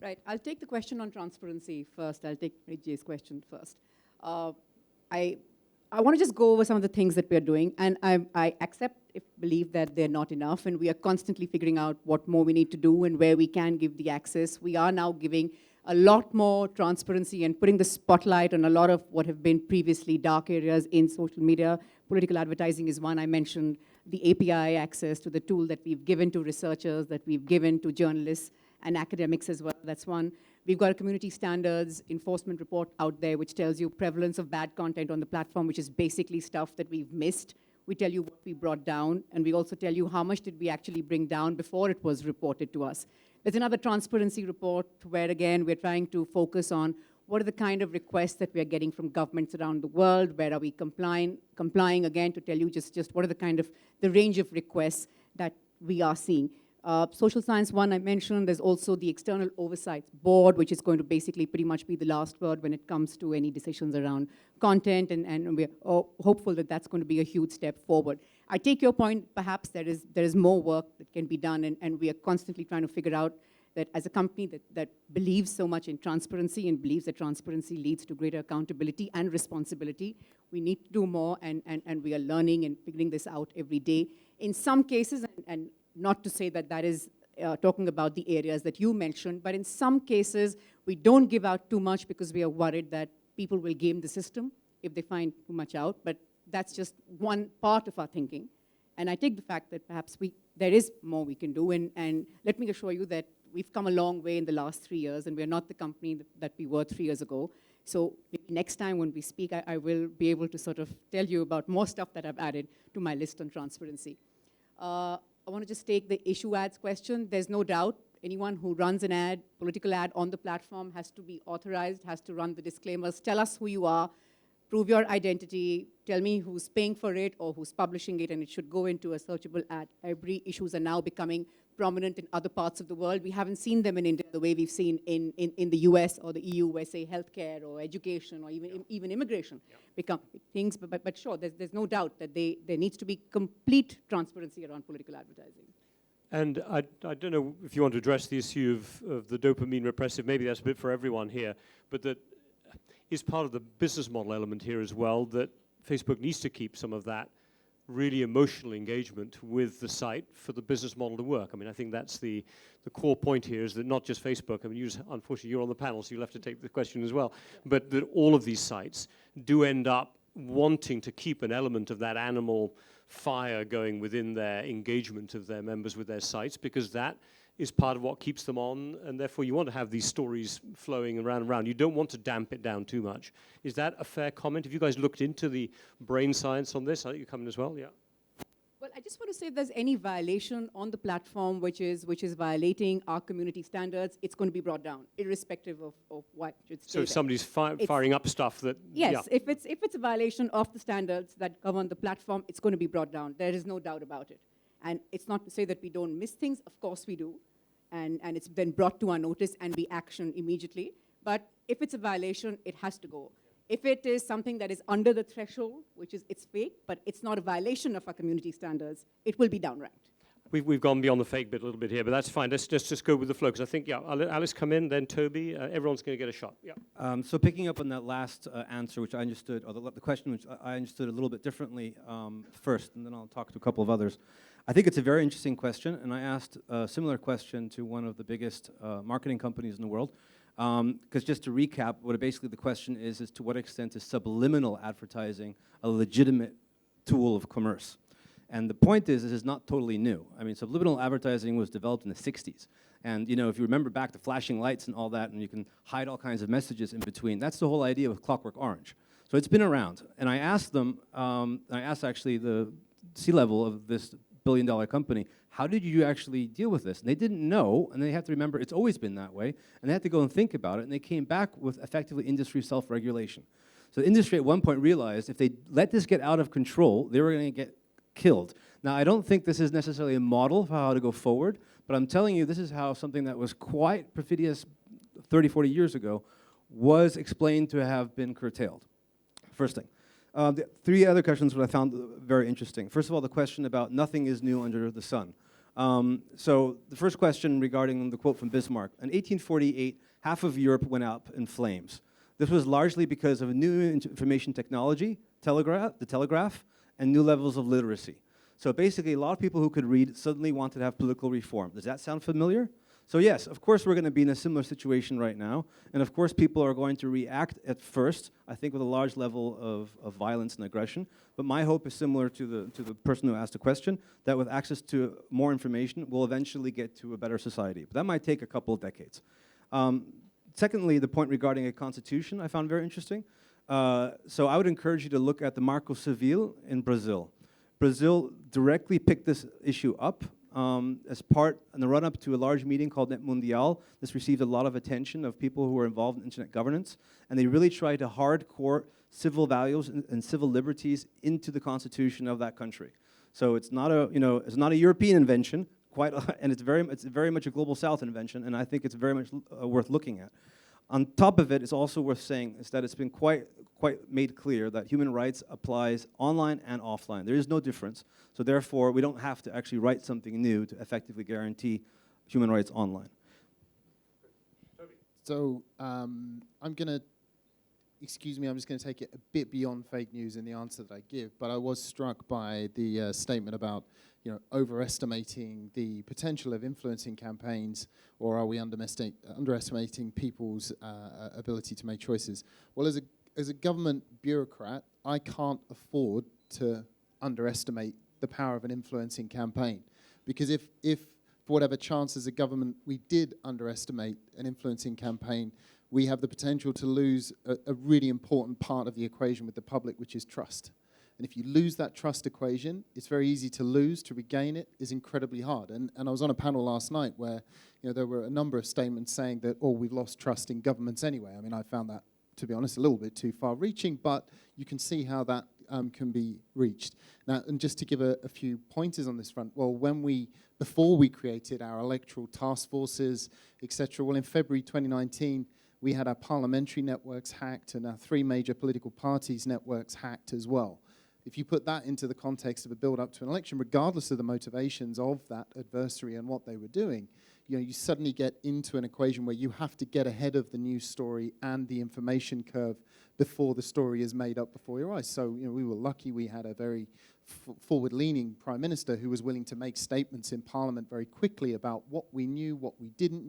Right, I'll take the question on transparency first. I'll take Jay's question first. I want to just go over some of the things that we're doing, and I believe that they're not enough, and we are constantly figuring out what more we need to do and where we can give the access. We are now giving a lot more transparency and putting the spotlight on a lot of what have been previously dark areas in social media. Political advertising is one. I mentioned the API access to the tool that we've given to researchers, that we've given to journalists and academics as well. That's one. We've got a community standards enforcement report out there which tells you prevalence of bad content on the platform, which is basically stuff that we've missed. We tell you what we brought down, and we also tell you how much did we actually bring down before it was reported to us. There's another transparency report where, again, we're trying to focus on what are the kind of requests that we are getting from governments around the world, where are we complying again, to tell you just what are the kind of, the range of requests that we are seeing. Social science one I mentioned, there's also the external oversight board, which is going to basically pretty much be the last word when it comes to any decisions around content, and we're hopeful that that's going to be a huge step forward. I take your point, perhaps there is more work that can be done, and we are constantly trying to figure out that as a company that believes so much in transparency and believes that transparency leads to greater accountability and responsibility, we need to do more, and we are learning and figuring this out every day. In some cases, and not to say that that is talking about the areas that you mentioned, but in some cases, we don't give out too much because we are worried that people will game the system if they find too much out, but that's just one part of our thinking. And I take the fact that perhaps there is more we can do, and let me assure you that we've come a long way in the last 3 years, and we're not the company that we were 3 years ago. So maybe next time when we speak, I will be able to sort of tell you about more stuff that I've added to my list on transparency. I want to just take the issue ads question. There's no doubt anyone who runs an ad, political ad on the platform has to be authorized, has to run the disclaimers, tell us who you are, prove your identity, tell me who's paying for it or who's publishing it, and it should go into a searchable ad. Every issues are now becoming prominent in other parts of the world. We haven't seen them in India the way we've seen in the US or the EU, where say healthcare or education or even immigration become things. But sure, there's no doubt that there needs to be complete transparency around political advertising. And I don't know if you want to address the issue of the dopamine repressive, maybe that's a bit for everyone here, but that is part of the business model element here as well, that Facebook needs to keep some of that really emotional engagement with the site for the business model to work. I mean, I think that's the core point here, is that not just Facebook, I mean, unfortunately you're on the panel, so you'll have to take the question as well, but that all of these sites do end up wanting to keep an element of that animal fire going within their engagement of their members with their sites, because that is part of what keeps them on, and therefore you want to have these stories flowing around and around. You don't want to damp it down too much. Is that a fair comment? Have you guys looked into the brain science on this? I think you come in as well, yeah. Well, I just want to say if there's any violation on the platform which is violating our community standards, it's going to be brought down, irrespective of what should stay So if there. somebody's firing up stuff that... Yes, yeah. if it's a violation of the standards that govern the platform, it's going to be brought down. There is no doubt about it. And it's not to say that we don't miss things. Of course we do. And it's been brought to our notice and we action immediately. But if it's a violation, it has to go. If it is something that is under the threshold, which is it's fake, but it's not a violation of our community standards, it will be downranked. We've gone beyond the fake bit a little bit here, but that's fine. Let's just go with the flow, because I think, yeah, I'll let Alice come in, then Toby. Everyone's going to get a shot. Yeah. So picking up on that last answer, which I understood, or the question which I understood a little bit differently first, and then I'll talk to a couple of others. I think it's a very interesting question, and I asked a similar question to one of the biggest marketing companies in the world. Because just to recap, what basically the question is to what extent is subliminal advertising a legitimate tool of commerce? And the point is, this is not totally new. I mean, subliminal advertising was developed in the 60s. And you know, if you remember back to flashing lights and all that, and you can hide all kinds of messages in between, that's the whole idea with Clockwork Orange. So it's been around. And I asked them, I asked actually the C-level of this billion-dollar company, how did you actually deal with this? And they didn't know, and they have to remember it's always been that way, and they had to go and think about it, and they came back with effectively industry self-regulation. So the industry at one point realized if they let this get out of control, they were going to get killed. Now, I don't think this is necessarily a model for how to go forward, but I'm telling you, this is how something that was quite perfidious 30, 40 years ago was explained to have been curtailed. First thing. The three other questions that I found very interesting. First of all, the question about nothing is new under the sun. So the first question regarding the quote from Bismarck. In 1848, half of Europe went up in flames. This was largely because of a new information technology, the telegraph, and new levels of literacy. So basically, a lot of people who could read suddenly wanted to have political reform. Does that sound familiar? So yes, of course we're going to be in a similar situation right now, and of course people are going to react at first, I think with a large level of violence and aggression, but my hope is similar to the person who asked the question, that with access to more information, we'll eventually get to a better society. But that might take a couple of decades. Secondly, the point regarding a constitution I found very interesting. So I would encourage you to look at the Marco Civil in Brazil. Brazil directly picked this issue up as part in the run-up to a large meeting called Net Mundial. This received a lot of attention of people who were involved in internet governance, and they really tried to hardcore civil values and civil liberties into the constitution of that country. So it's not a, it's not a European invention. quite, and it's very much a global South invention, and I think it's very much worth looking at. On top of it, it's also worth saying is that it's been quite made clear that human rights applies online and offline. There is no difference, so therefore we don't have to actually write something new to effectively guarantee human rights online. So I'm going to, excuse me, I'm just going to take it a bit beyond fake news in the answer that I give, but I was struck by the statement about, overestimating the potential of influencing campaigns, or are we underestimating people's ability to make choices? Well, as a government bureaucrat, I can't afford to underestimate the power of an influencing campaign, because if for whatever chance as a government we did underestimate an influencing campaign, we have the potential to lose a really important part of the equation with the public, which is trust. And if you lose that trust equation, it's very easy to lose. To regain it is incredibly hard. And I was on a panel last night where there were a number of statements saying that, we've lost trust in governments anyway. I mean, I found that, to be honest, a little bit too far-reaching, but you can see how that can be reached. Now, and just to give a few pointers on this front, well, before we created our electoral task forces, etc., well, in February 2019, we had our parliamentary networks hacked and our 3 major political parties' networks hacked as well. If you put that into the context of a build-up to an election, regardless of the motivations of that adversary and what they were doing, you suddenly get into an equation where you have to get ahead of the news story and the information curve before the story is made up before your eyes. So, we were lucky we had a very forward-leaning Prime Minister who was willing to make statements in Parliament very quickly about what we knew, what we didn't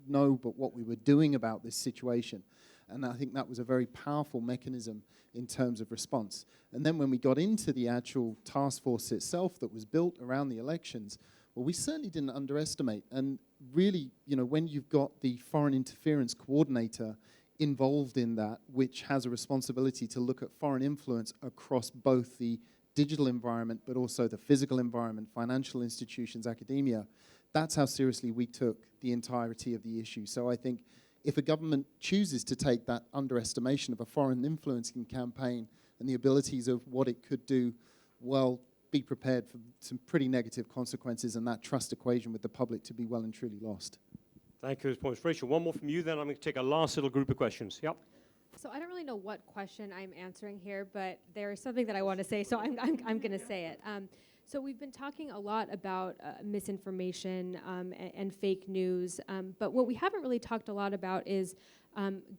know, but what we were doing about this situation. And I think that was a very powerful mechanism in terms of response. And then when we got into the actual task force itself that was built around the elections, well, we certainly didn't underestimate. And really, when you've got the foreign interference coordinator involved in that, which has a responsibility to look at foreign influence across both the digital environment, but also the physical environment, financial institutions, academia, that's how seriously we took the entirety of the issue. So I think if a government chooses to take that underestimation of a foreign influencing campaign and the abilities of what it could do, well, be prepared for some pretty negative consequences and that trust equation with the public to be well and truly lost. Thank you for those points. Rachel, one more from you, then I'm going to take a last little group of questions. Yep. So I don't really know what question I'm answering here, but there is something that I want to say, so I'm going to say it. So we've been talking a lot about misinformation and fake news, but what we haven't really talked a lot about is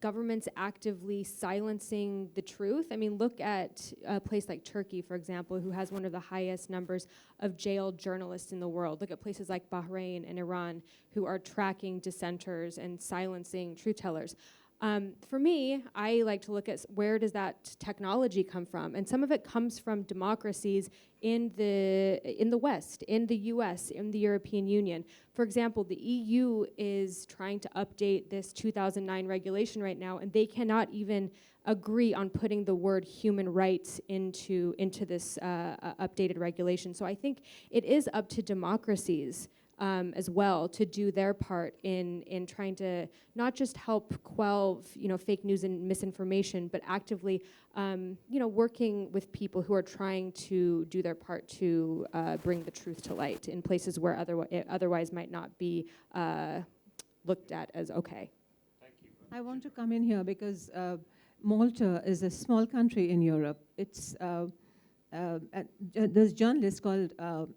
governments actively silencing the truth. I mean, look at a place like Turkey, for example, who has one of the highest numbers of jailed journalists in the world. Look at places like Bahrain and Iran, who are tracking dissenters and silencing truth tellers. For me, I like to look at where does that technology come from, and some of it comes from democracies in the West, in the US, in the European Union. For example, the EU is trying to update this 2009 regulation right now, and they cannot even agree on putting the word human rights into this updated regulation. So I think it is up to democracies as well to do their part in trying to not just help quell fake news and misinformation, but actively working with people who are trying to do their part to bring the truth to light in places where it otherwise might not be looked at as okay. Thank you. I want to come in here because Malta is a small country in Europe. It's there's a journalist called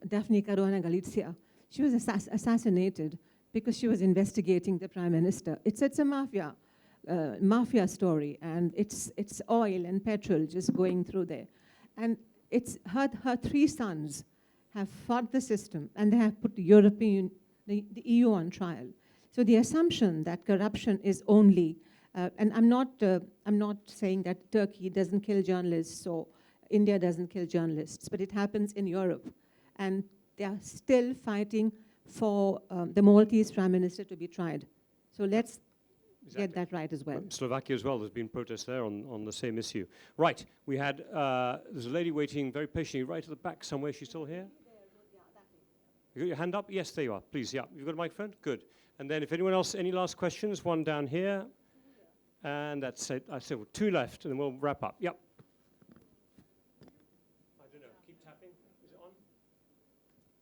Daphne Caruana Galizia. She was assassinated because she was investigating the prime minister. It's a mafia story, and it's oil and petrol just going through there. And it's her 3 sons have fought the system, and they have put the EU on trial. So the assumption that corruption is only, and I'm not saying that Turkey doesn't kill journalists or India doesn't kill journalists, but it happens in Europe, and they are still fighting for the Maltese Prime Minister to be tried. So let's get that right as well. Slovakia as well, there's been protests there on the same issue. Right, we had, there's a lady waiting very patiently right at the back somewhere. She's still here? You got your hand up? Yes, there you are. Please, yeah. You've got a microphone? Good. And then if anyone else, any last questions? One down here. And that's it. I said, well, 2 left, and then we'll wrap up. Yep. I don't know. Keep tapping. Is it on?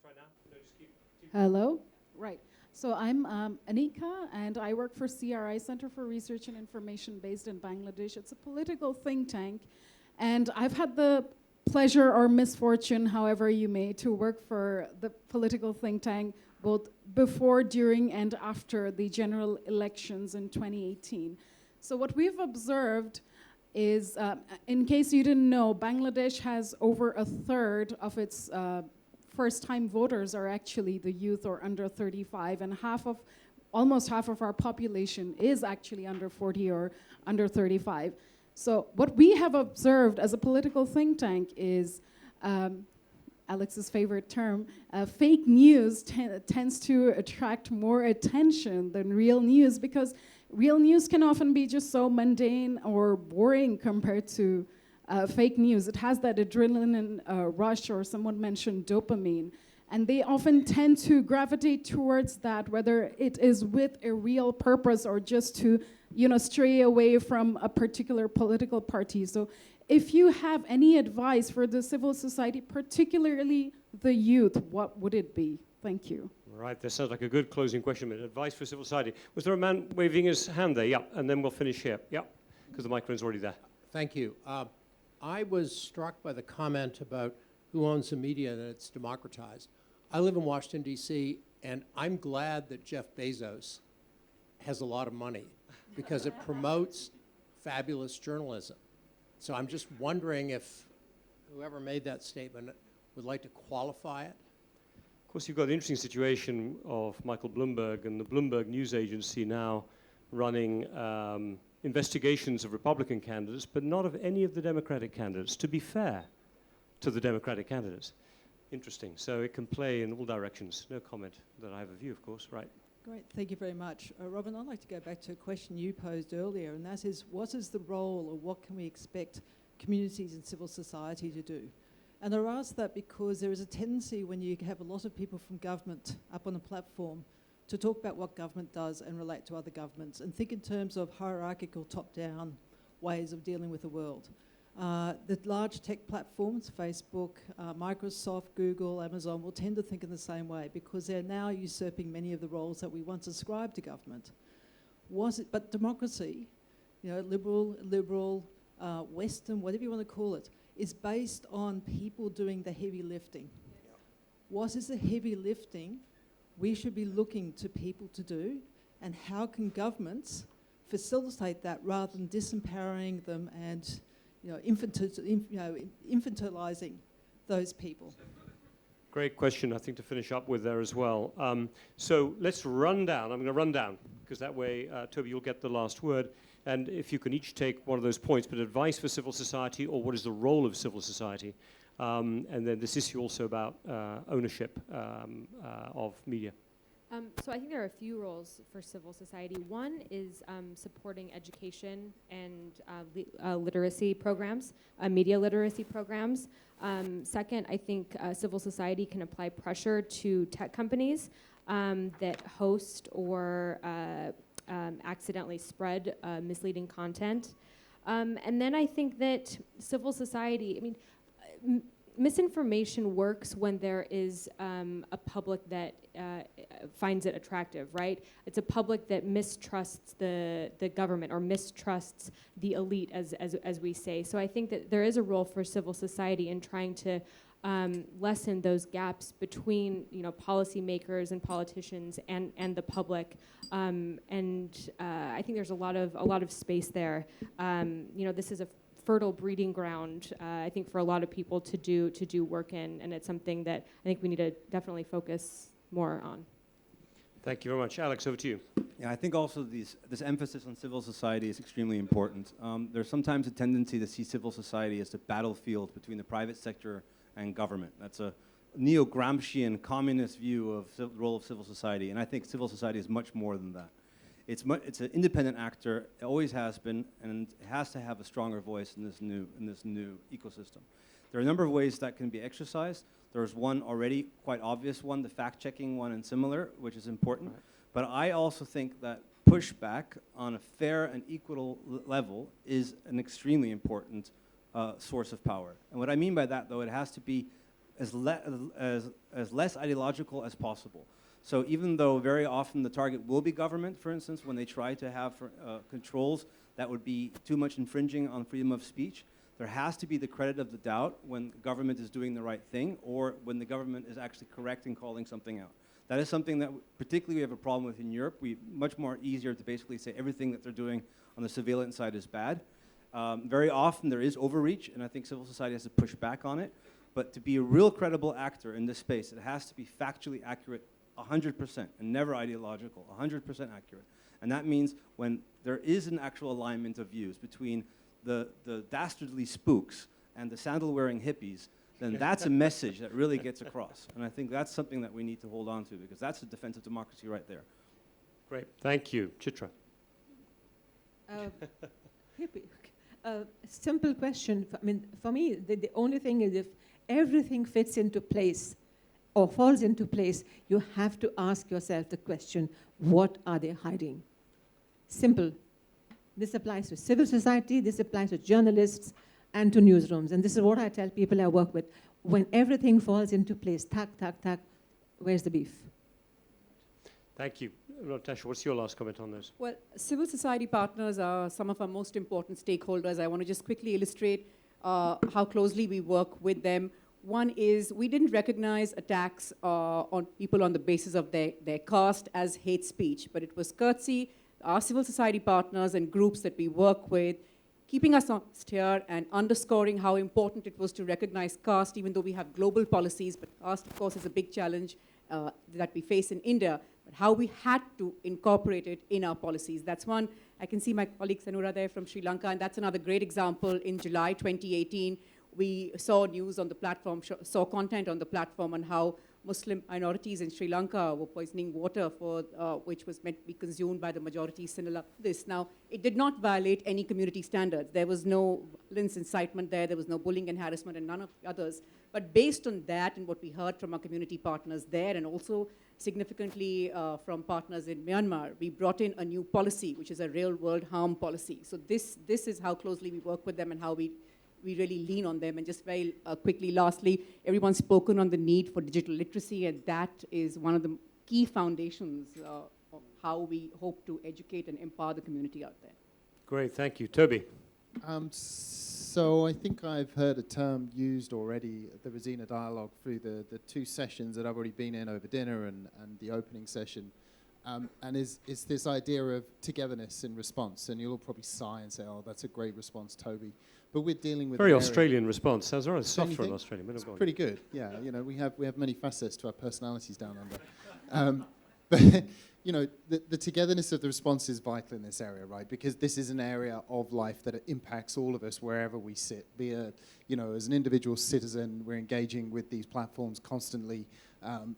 Try now. No, just keep Hello. Right. So I'm Anika, and I work for CRI, Center for Research and Information, based in Bangladesh. It's a political think tank, and I've had the pleasure or misfortune, however you may, to work for the political think tank both before, during, and after the general elections in 2018. So what we've observed is, in case you didn't know, Bangladesh has over a third of its first-time voters are actually the youth or under 35, and almost half of our population is actually under 40 or under 35. So what we have observed as a political think tank is, Alex's favorite term, fake news tends to attract more attention than real news, because real news can often be just so mundane or boring compared to fake news. It has that adrenaline rush, or someone mentioned dopamine, and they often tend to gravitate towards that, whether it is with a real purpose or just to, stray away from a particular political party. So if you have any advice for the civil society, particularly the youth, what would it be? Thank you. All right, that sounds like a good closing question. Advice for civil society. Was there a man waving his hand there? Yeah, and then we'll finish here. Yeah, because the microphone's already there. Thank you. I was struck by the comment about who owns the media and that it's democratized. I live in Washington, D.C., and I'm glad that Jeff Bezos has a lot of money because it promotes fabulous journalism. So I'm just wondering if whoever made that statement would like to qualify it. Of course, you've got the interesting situation of Michael Bloomberg and the Bloomberg News Agency now running investigations of Republican candidates, but not of any of the Democratic candidates, to be fair to the Democratic candidates. Interesting. So it can play in all directions. No comment that I have a view, of course. Right. Great. Thank you very much. Robin, I'd like to go back to a question you posed earlier, and that is, what is the role, or what can we expect communities and civil society to do? And I ask that because there is a tendency when you have a lot of people from government up on a platform to talk about what government does and relate to other governments and think in terms of hierarchical top-down ways of dealing with the world. The large tech platforms, Facebook, Microsoft, Google, Amazon, will tend to think in the same way because they're now usurping many of the roles that we once ascribed to government. But democracy, liberal, Western, whatever you want to call it, is based on people doing the heavy lifting. What is the heavy lifting we should be looking to people to do, and how can governments facilitate that rather than disempowering them and infantilizing those people? Great question, I think, to finish up with there as well. So let's run down. I'm going to run down, because that way, Toby, you'll get the last word. And if you can each take one of those points, but advice for civil society, or what is the role of civil society? And then this issue also about ownership of media. So I think there are a few roles for civil society. One is supporting education and literacy programs, media literacy programs. Second, I think civil society can apply pressure to tech companies that host or accidentally spread misleading content. And then I think that civil society, misinformation works when there is a public that finds it attractive, right? It's a public that mistrusts the government or mistrusts the elite, as we say. So I think that there is a role for civil society in trying to lessen those gaps between policymakers and politicians and the public, and I think there's a lot of space there. This is a fertile breeding ground, I think, for a lot of people to do work in, and it's something that I think we need to definitely focus more on. Thank you very much. Alex, over to you. Yeah, I think also this emphasis on civil society is extremely important. There's sometimes a tendency to see civil society as the battlefield between the private sector and government. That's a neo-Gramscian communist view of the role of civil society, and I think civil society is much more than that. It's an independent actor, it always has been, and it has to have a stronger voice in this new ecosystem. There are a number of ways that can be exercised. There's one already quite obvious one, the fact-checking one and similar, which is important. Right. But I also think that pushback on a fair and equal level is an extremely important source of power. And what I mean by that, though, it has to be as less ideological as possible. So even though very often the target will be government, for instance, when they try to have controls that would be too much infringing on freedom of speech, there has to be the credit of the doubt when government is doing the right thing or when the government is actually correct in calling something out. That is something that particularly we have a problem with in Europe. Much more easier to basically say everything that they're doing on the surveillance side is bad. Very often there is overreach, and I think civil society has to push back on it. But to be a real credible actor in this space, it has to be factually accurate 100% and never ideological, 100% accurate. And that means when there is an actual alignment of views between the dastardly spooks and the sandal-wearing hippies, then that's a message that really gets across. And I think that's something that we need to hold on to, because that's the defense of democracy right there. Great, thank you. Chitra. Simple question. For me, the only thing is if everything fits into place or falls into place, you have to ask yourself the question, what are they hiding? Simple. This applies to civil society, this applies to journalists, and to newsrooms. And this is what I tell people I work with. When everything falls into place, tack, tack, tack, where's the beef? Thank you. Natasha, what's your last comment on this? Well, civil society partners are some of our most important stakeholders. I want to just quickly illustrate how closely we work with them. One is we didn't recognize attacks on people on the basis of their caste as hate speech, but it was courtesy, our civil society partners and groups that we work with, keeping us honest here and underscoring how important it was to recognize caste, even though we have global policies, but caste, of course, is a big challenge that we face in India, but how we had to incorporate it in our policies. That's one. I can see my colleague Sanura there from Sri Lanka, and that's another great example. In July 2018, we saw news on the platform, saw content on the platform on how Muslim minorities in Sri Lanka were poisoning water for, which was meant to be consumed by the majority similar to this. Now, it did not violate any community standards. There was no violence incitement there was no bullying and harassment and none of the others. But based on that and what we heard from our community partners there and also significantly from partners in Myanmar, we brought in a new policy, which is a real world harm policy. So this is how closely we work with them and how we really lean on them. And just very quickly, lastly, everyone's spoken on the need for digital literacy, and that is one of the key foundations of how we hope to educate and empower the community out there. Great, thank you. Toby. So I think I've heard a term used already at the Raisina Dialogue through the two sessions that I've already been in over dinner and the opening session. And it's this idea of togetherness in response. And you'll all probably sigh and say, oh, that's a great response, Toby. But we're dealing with very Australian response. Sounds all right. Soft for an Australian. It's pretty good. Yeah, you know, we have many facets to our personalities down under. But you know, the togetherness of the response is vital in this area, right? Because this is an area of life that impacts all of us wherever we sit. Be a, you know, as an individual citizen, we're engaging with these platforms constantly.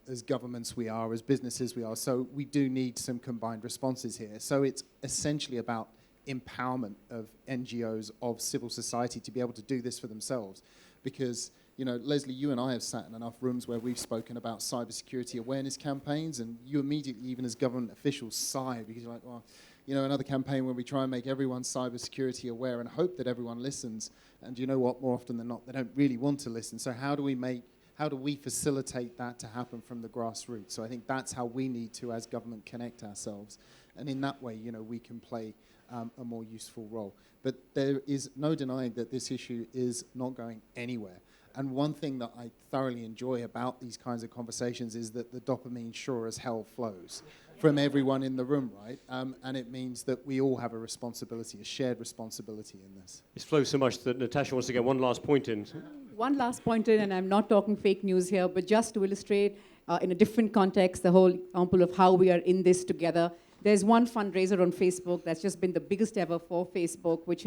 As governments we are, as businesses we are. So we do need some combined responses here. So it's essentially about empowerment of NGOs, of civil society to be able to do this for themselves. Because, you know, Leslie, you and I have sat in enough rooms where we've spoken about cybersecurity awareness campaigns, and you immediately, even as government officials, sigh because you're like, well, you know, another campaign where we try and make everyone cybersecurity aware and hope that everyone listens. And you know what? More often than not, they don't really want to listen. So how do we facilitate that to happen from the grassroots? So I think that's how we need to, as government, connect ourselves. And in that way, you know, we can play a more useful role. But there is no denying that this issue is not going anywhere. And one thing that I thoroughly enjoy about these kinds of conversations is that the dopamine sure as hell flows from everyone in the room, right? And it means that we all have a responsibility, a shared responsibility in this. It flows so much that Natasha wants to get one last point in. One last point in, and I'm not talking fake news here, but just to illustrate in a different context, the whole example of how we are in this together. There's one fundraiser on Facebook that's just been the biggest ever for Facebook, which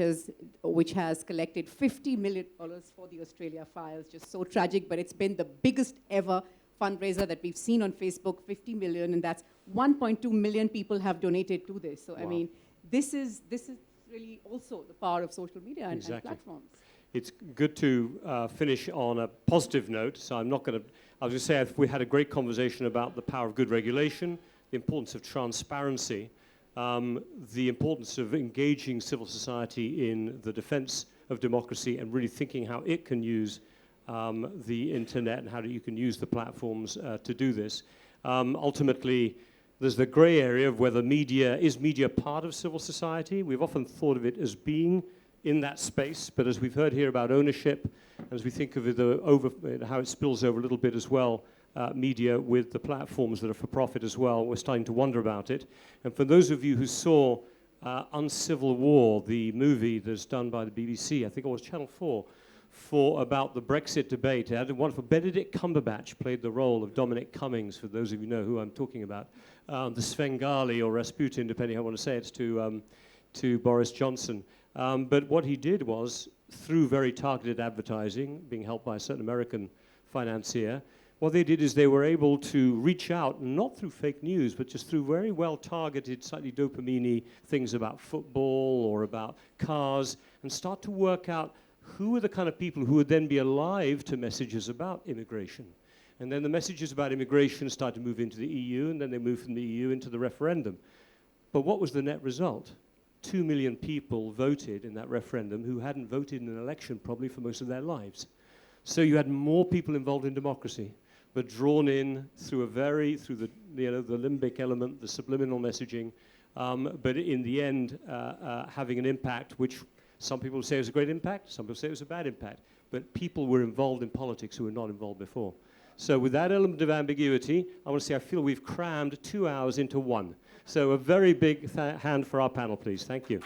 has collected $50 million for the Australia fires. Just so tragic, but it's been the biggest ever fundraiser that we've seen on Facebook, 50 million, and that's 1.2 million people have donated to this. So, wow. I mean, this is really also the power of social media and platforms. It's good to finish on a positive note, so I'm not going to, I was going to say we had a great conversation about the power of good regulation, the importance of transparency, the importance of engaging civil society in the defense of democracy and really thinking how it can use the internet and how you can use the platforms to do this. Ultimately, there's the grey area of whether is media part of civil society? We've often thought of it as being in that space, but as we've heard here about ownership, as we think of it how it spills over a little bit as well, media with the platforms that are for profit as well, we're starting to wonder about it. And for those of you who saw Uncivil War, the movie that's done by the BBC, I think it was Channel 4, about the Brexit debate. It had a wonderful Benedict Cumberbatch played the role of Dominic Cummings, for those of you who know who I'm talking about. The Svengali or Rasputin, depending how I want to say it, to Boris Johnson. But what he did was, through very targeted advertising, being helped by a certain American financier, what they did is they were able to reach out, not through fake news, but just through very well-targeted, slightly dopamine-y things about football or about cars, and start to work out who are the kind of people who would then be alive to messages about immigration. And then the messages about immigration start to move into the EU, and then they move from the EU into the referendum. But what was the net result? 2 million people voted in that referendum who hadn't voted in an election probably for most of their lives. So you had more people involved in democracy, but drawn in through the limbic element, the subliminal messaging, but in the end having an impact which some people say was a great impact, some people say it was a bad impact, but people were involved in politics who were not involved before. So with that element of ambiguity, I want to say I feel we've crammed 2 hours into one. So a very big hand for our panel, please. Thank you.